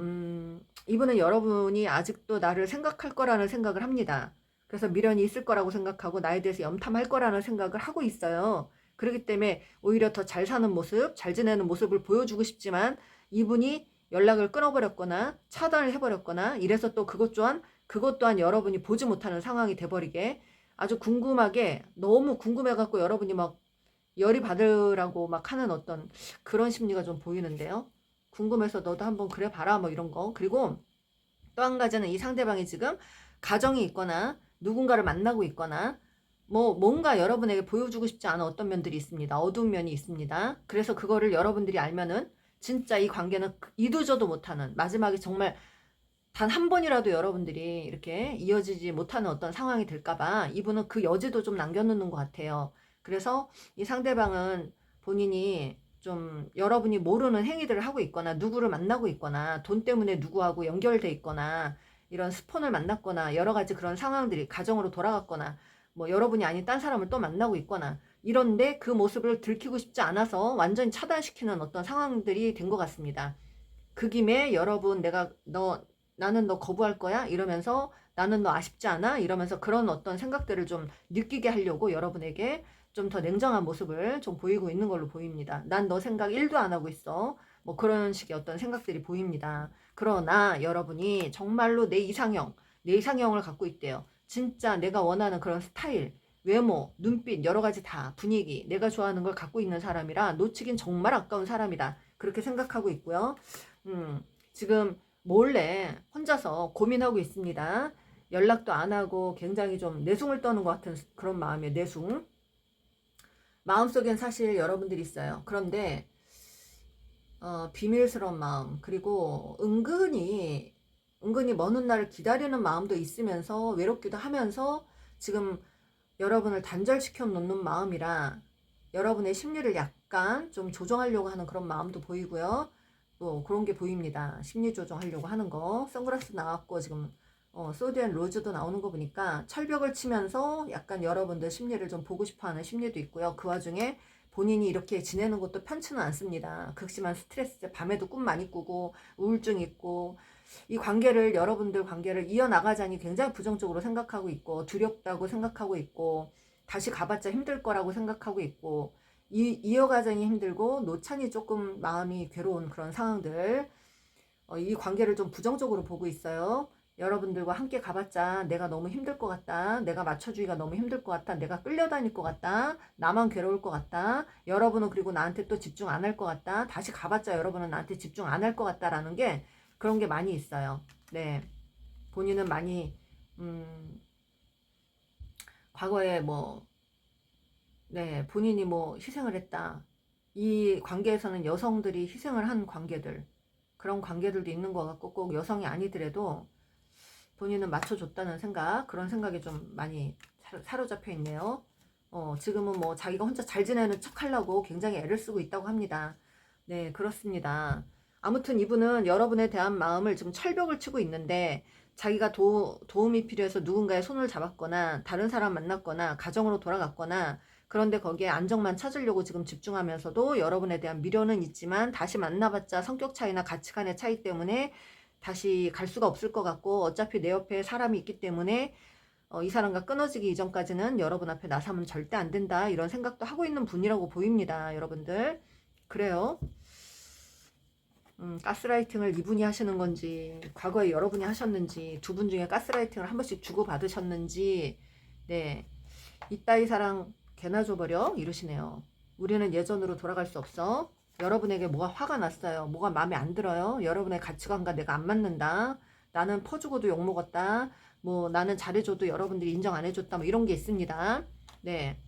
이분은 여러분이 아직도 나를 생각할 거라는 생각을 합니다. 그래서 미련이 있을 거라고 생각하고 나에 대해서 염탐할 거라는 생각을 하고 있어요. 그렇기 때문에 오히려 더 잘 사는 모습, 잘 지내는 모습을 보여주고 싶지만 이분이 연락을 끊어버렸거나 차단을 해버렸거나 이래서 또 그것 또한 여러분이 보지 못하는 상황이 돼버리게 아주 궁금하게, 너무 궁금해갖고 여러분이 막 열이 받으라고 막 하는 어떤 그런 심리가 좀 보이는데요. 궁금해서 너도 한번 그래 봐라 뭐 이런 거. 그리고 또 한 가지는 이 상대방이 지금 가정이 있거나 누군가를 만나고 있거나 뭐 뭔가 여러분에게 보여주고 싶지 않은 어떤 면들이 있습니다. 어두운 면이 있습니다. 그래서 그거를 여러분들이 알면은 진짜 이 관계는 이도저도 못하는, 마지막에 정말 단 한 번이라도 여러분들이 이렇게 이어지지 못하는 어떤 상황이 될까봐 이분은 그 여지도 좀 남겨놓는 것 같아요. 그래서 이 상대방은 본인이 좀 여러분이 모르는 행위들을 하고 있거나 누구를 만나고 있거나 돈 때문에 누구하고 연결돼 있거나 이런 스폰을 만났거나 여러 가지 그런 상황들이 가정으로 돌아갔거나 뭐 여러분이 아닌 딴 사람을 또 만나고 있거나 이런데 그 모습을 들키고 싶지 않아서 완전히 차단시키는 어떤 상황들이 된 것 같습니다. 그 김에 여러분 나는 너 거부할 거야? 이러면서 나는 너 아쉽지 않아? 이러면서 그런 어떤 생각들을 좀 느끼게 하려고 여러분에게 좀 더 냉정한 모습을 좀 보이고 있는 걸로 보입니다. 난 너 생각 1도 안 하고 있어. 뭐 그런 식의 어떤 생각들이 보입니다. 그러나 여러분이 정말로 내 이상형을 갖고 있대요. 진짜 내가 원하는 그런 스타일, 외모, 눈빛, 여러 가지 다 분위기, 내가 좋아하는 걸 갖고 있는 사람이라 놓치긴 정말 아까운 사람이다. 그렇게 생각하고 있고요. 지금 몰래 혼자서 고민하고 있습니다. 연락도 안 하고 굉장히 좀 내숭을 떠는 것 같은 그런 마음이에요. 내숭. 마음속엔 사실 여러분들이 있어요. 그런데 비밀스러운 마음, 그리고 은근히 먼 훗날을 기다리는 마음도 있으면서 외롭기도 하면서 지금 여러분을 단절시켜 놓는 마음이라 여러분의 심리를 약간 좀 조정하려고 하는 그런 마음도 보이고요. 또 그런 게 보입니다. 심리 조정하려고 하는 거. 선글라스 나왔고 지금 소드 앤 로즈도 나오는 거 보니까 철벽을 치면서 약간 여러분들 심리를 좀 보고 싶어하는 심리도 있고요. 그 와중에 본인이 이렇게 지내는 것도 편치는 않습니다. 극심한 스트레스, 밤에도 꿈 많이 꾸고 우울증 있고, 이 관계를, 여러분들 관계를 이어나가자니 굉장히 부정적으로 생각하고 있고, 두렵다고 생각하고 있고, 다시 가봤자 힘들 거라고 생각하고 있고, 이어가자니 힘들고 노차니 조금 마음이 괴로운 그런 상황들, 이 관계를 좀 부정적으로 보고 있어요. 여러분들과 함께 가봤자 내가 너무 힘들 것 같다. 내가 맞춰주기가 너무 힘들 것 같다. 내가 끌려다닐 것 같다. 나만 괴로울 것 같다. 여러분은 그리고 나한테 또 집중 안 할 것 같다. 다시 가봤자 여러분은 나한테 집중 안 할 것 같다라는 게, 그런 게 많이 있어요. 네. 본인은 많이 과거에 뭐, 네, 본인이 뭐 희생을 했다. 이 관계에서는 여성들이 희생을 한 관계들, 그런 관계들도 있는 것 같고, 꼭 여성이 아니더라도 본인은 맞춰줬다는 생각, 그런 생각이 좀 많이 사로잡혀 있네요. 지금은 뭐 자기가 혼자 잘 지내는 척 하려고 굉장히 애를 쓰고 있다고 합니다. 네, 그렇습니다. 아무튼 이분은 여러분에 대한 마음을 지금 철벽을 치고 있는데, 자기가 도움이 필요해서 누군가의 손을 잡았거나 다른 사람 만났거나 가정으로 돌아갔거나, 그런데 거기에 안정만 찾으려고 지금 집중하면서도 여러분에 대한 미련은 있지만, 다시 만나봤자 성격 차이나 가치관의 차이 때문에 다시 갈 수가 없을 것 같고, 어차피 내 옆에 사람이 있기 때문에 이 사람과 끊어지기 이전까지는 여러분 앞에 나서면 절대 안 된다, 이런 생각도 하고 있는 분이라고 보입니다. 여러분들 그래요. 가스라이팅을 이분이 하시는 건지, 과거에 여러분이 하셨는지, 두 분 중에 가스라이팅을 한 번씩 주고받으셨는지, 네, 이따위 사랑 개나 줘버려 이러시네요. 우리는 예전으로 돌아갈 수 없어. 여러분에게 뭐가 화가 났어요. 뭐가 마음에 안 들어요. 여러분의 가치관과 내가 안 맞는다. 나는 퍼주고도 욕먹었다. 뭐 나는 잘해줘도 여러분들이 인정 안 해줬다. 뭐 이런 게 있습니다. 네.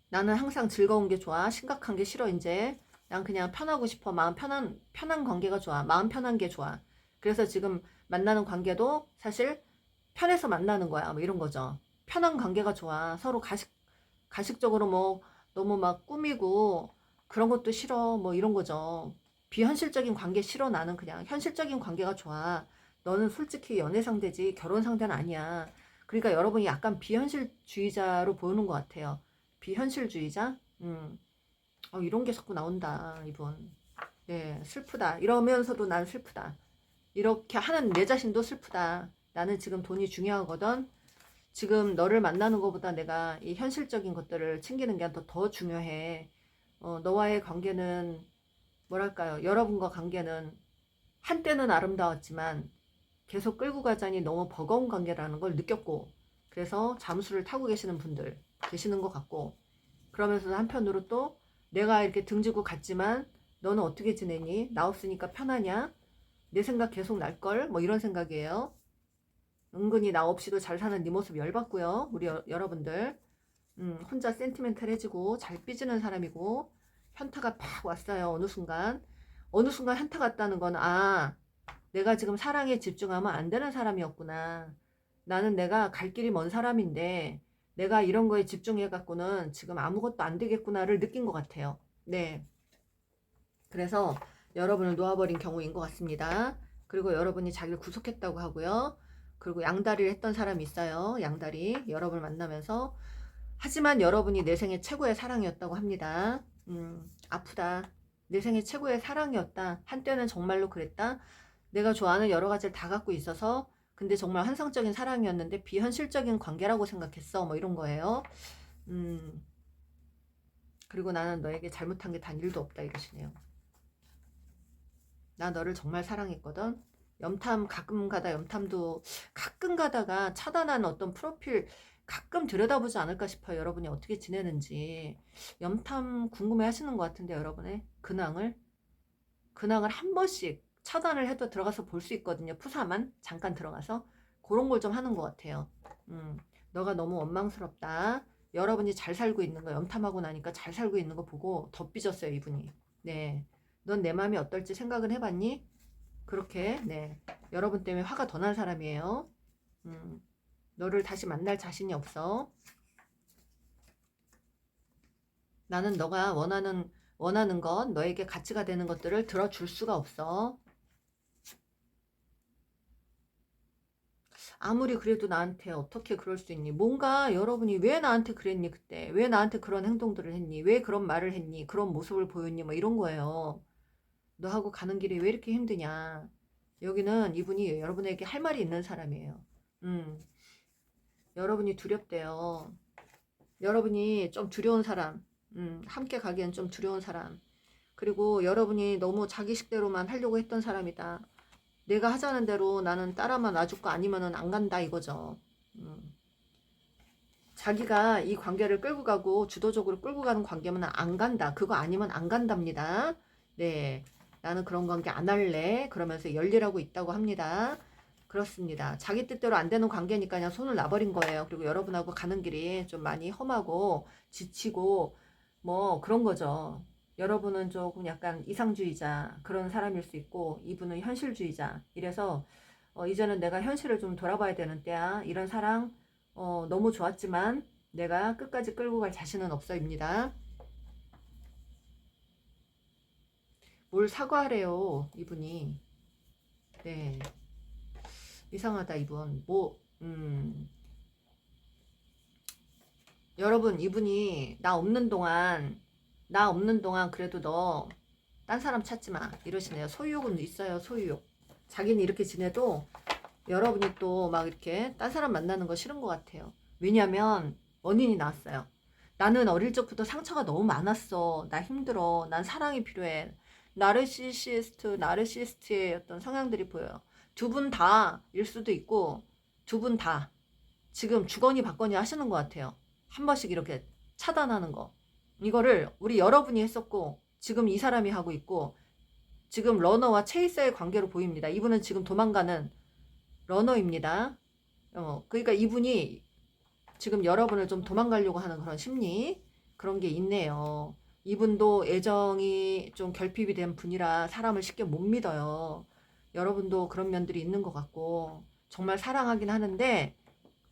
나는 항상 즐거운 게 좋아. 심각한 게 싫어, 이제. 난 그냥 편하고 싶어. 마음 편한 관계가 좋아. 마음 편한 게 좋아. 그래서 지금 만나는 관계도 사실 편해서 만나는 거야. 뭐 이런 거죠. 편한 관계가 좋아. 서로 가식적으로 뭐 너무 막 꾸미고 그런 것도 싫어. 뭐 이런 거죠. 비현실적인 관계 싫어. 나는 그냥 현실적인 관계가 좋아. 너는 솔직히 연애 상대지 결혼 상대는 아니야. 그러니까 여러분이 약간 비현실주의자로 보이는 것 같아요. 비현실주의자? 이런 게 자꾸 나온다, 이분. 네, 슬프다. 이러면서도 난 슬프다. 이렇게 하는 내 자신도 슬프다. 나는 지금 돈이 중요하거든. 지금 너를 만나는 것보다 내가 이 현실적인 것들을 챙기는 게 더 중요해. 너와의 관계는, 뭐랄까요. 여러분과 관계는 한때는 아름다웠지만 계속 끌고 가자니 너무 버거운 관계라는 걸 느꼈고, 그래서 잠수를 타고 계시는 분들 계시는 것 같고, 그러면서 한편으로 또 내가 이렇게 등지고 갔지만 너는 어떻게 지내니? 나 없으니까 편하냐? 내 생각 계속 날걸? 뭐 이런 생각이에요. 은근히 나 없이도 잘 사는 네 모습 열받고요. 우리 여러분들. 혼자 센티멘탈해지고 잘 삐지는 사람이고, 현타가 팍 왔어요. 어느 순간. 어느 순간 현타 갔다는 건, 내가 지금 사랑에 집중하면 안 되는 사람이었구나. 나는 내가 갈 길이 먼 사람인데 내가 이런 거에 집중해 갖고는 지금 아무것도 안 되겠구나를 느낀 것 같아요. 네. 그래서 여러분을 놓아버린 경우인 것 같습니다. 그리고 여러분이 자기를 구속했다고 하고요. 그리고 양다리를 했던 사람이 있어요. 양다리. 여러분을 만나면서. 하지만 여러분이 내 생애 최고의 사랑이었다고 합니다. 아프다. 내 생애 최고의 사랑이었다. 한때는 정말로 그랬다. 내가 좋아하는 여러 가지를 다 갖고 있어서, 근데 정말 환상적인 사랑이었는데 비현실적인 관계라고 생각했어. 뭐 이런 거예요. 그리고 나는 너에게 잘못한 게 단 1도 없다 이러시네요. 나 너를 정말 사랑했거든. 가끔 가다가 차단한 어떤 프로필 가끔 들여다보지 않을까 싶어요. 여러분이 어떻게 지내는지. 염탐 궁금해 하시는 것 같은데, 여러분의 근황을 한 번씩 차단을 해도 들어가서 볼 수 있거든요. 푸사만 잠깐 들어가서 그런 걸 좀 하는 것 같아요. 너가 너무 원망스럽다. 여러분이 잘 살고 있는 거, 염탐하고 나니까 잘 살고 있는 거 보고 더 삐졌어요, 이분이. 네, 넌 내 마음이 어떨지 생각은 해봤니? 그렇게. 네, 여러분 때문에 화가 더 난 사람이에요. 너를 다시 만날 자신이 없어. 나는 너가 원하는 것, 너에게 가치가 되는 것들을 들어줄 수가 없어. 아무리 그래도 나한테 어떻게 그럴 수 있니? 뭔가 여러분이 왜 나한테 그랬니 그때? 왜 나한테 그런 행동들을 했니? 왜 그런 말을 했니? 그런 모습을 보였니? 뭐 이런 거예요. 너하고 가는 길이 왜 이렇게 힘드냐? 여기는 이분이 여러분에게 할 말이 있는 사람이에요. 여러분이 두렵대요. 여러분이 좀 두려운 사람, 함께 가기엔 좀 두려운 사람. 그리고 여러분이 너무 자기 식대로만 하려고 했던 사람이다. 내가 하자는 대로 나는 따라만 놔줄 거 아니면은 안 간다 이거죠. 자기가 이 관계를 끌고 가고 주도적으로 끌고 가는 관계면 안 간다. 그거 아니면 안 간답니다. 네. 나는 그런 관계 안 할래. 그러면서 열일하고 있다고 합니다. 그렇습니다. 자기 뜻대로 안 되는 관계니까 그냥 손을 놔버린 거예요. 그리고 여러분하고 가는 길이 좀 많이 험하고 지치고 뭐 그런 거죠. 여러분은 조금 약간 이상주의자 그런 사람일 수 있고 이분은 현실주의자. 이래서 이제는 내가 현실을 좀 돌아봐야 되는 때야. 이런 사랑 너무 좋았지만 내가 끝까지 끌고 갈 자신은 없어입니다. 뭘 사과하래요, 이분이. 네. 이상하다, 이분. 여러분, 이분이 나 없는 동안 그래도 너 딴 사람 찾지 마. 이러시네요. 소유욕은 있어요, 소유욕. 자기는 이렇게 지내도 여러분이 또 막 이렇게 딴 사람 만나는 거 싫은 것 같아요. 왜냐면 원인이 나왔어요. 나는 어릴 적부터 상처가 너무 많았어. 나 힘들어. 난 사랑이 필요해. 나르시시스트의 어떤 성향들이 보여요. 두 분 다일 수도 있고 두 분 다 지금 주거니 받거니 하시는 것 같아요. 한 번씩 이렇게 차단하는 거. 이거를 우리 여러분이 했었고 지금 이 사람이 하고 있고 지금 러너와 체이서의 관계로 보입니다. 이분은 지금 도망가는 러너입니다. 그러니까 이분이 지금 여러분을 좀 도망가려고 하는 그런 심리 그런 게 있네요. 이분도 애정이 좀 결핍이 된 분이라 사람을 쉽게 못 믿어요. 여러분도 그런 면들이 있는 것 같고 정말 사랑하긴 하는데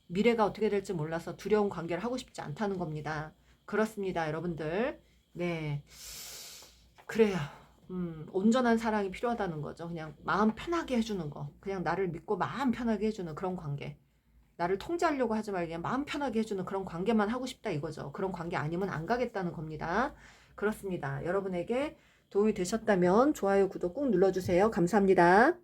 미래가 어떻게 될지 몰라서 두려운 관계를 하고 싶지 않다는 겁니다. 그렇습니다, 여러분들. 네, 그래요. 온전한 사랑이 필요하다는 거죠. 그냥 마음 편하게 해주는 거. 그냥 나를 믿고 마음 편하게 해주는 그런 관계. 나를 통제하려고 하지 말고 그냥 마음 편하게 해주는 그런 관계만 하고 싶다 이거죠. 그런 관계 아니면 안 가겠다는 겁니다. 그렇습니다. 여러분에게 도움이 되셨다면 좋아요, 구독 꾹 눌러주세요. 감사합니다.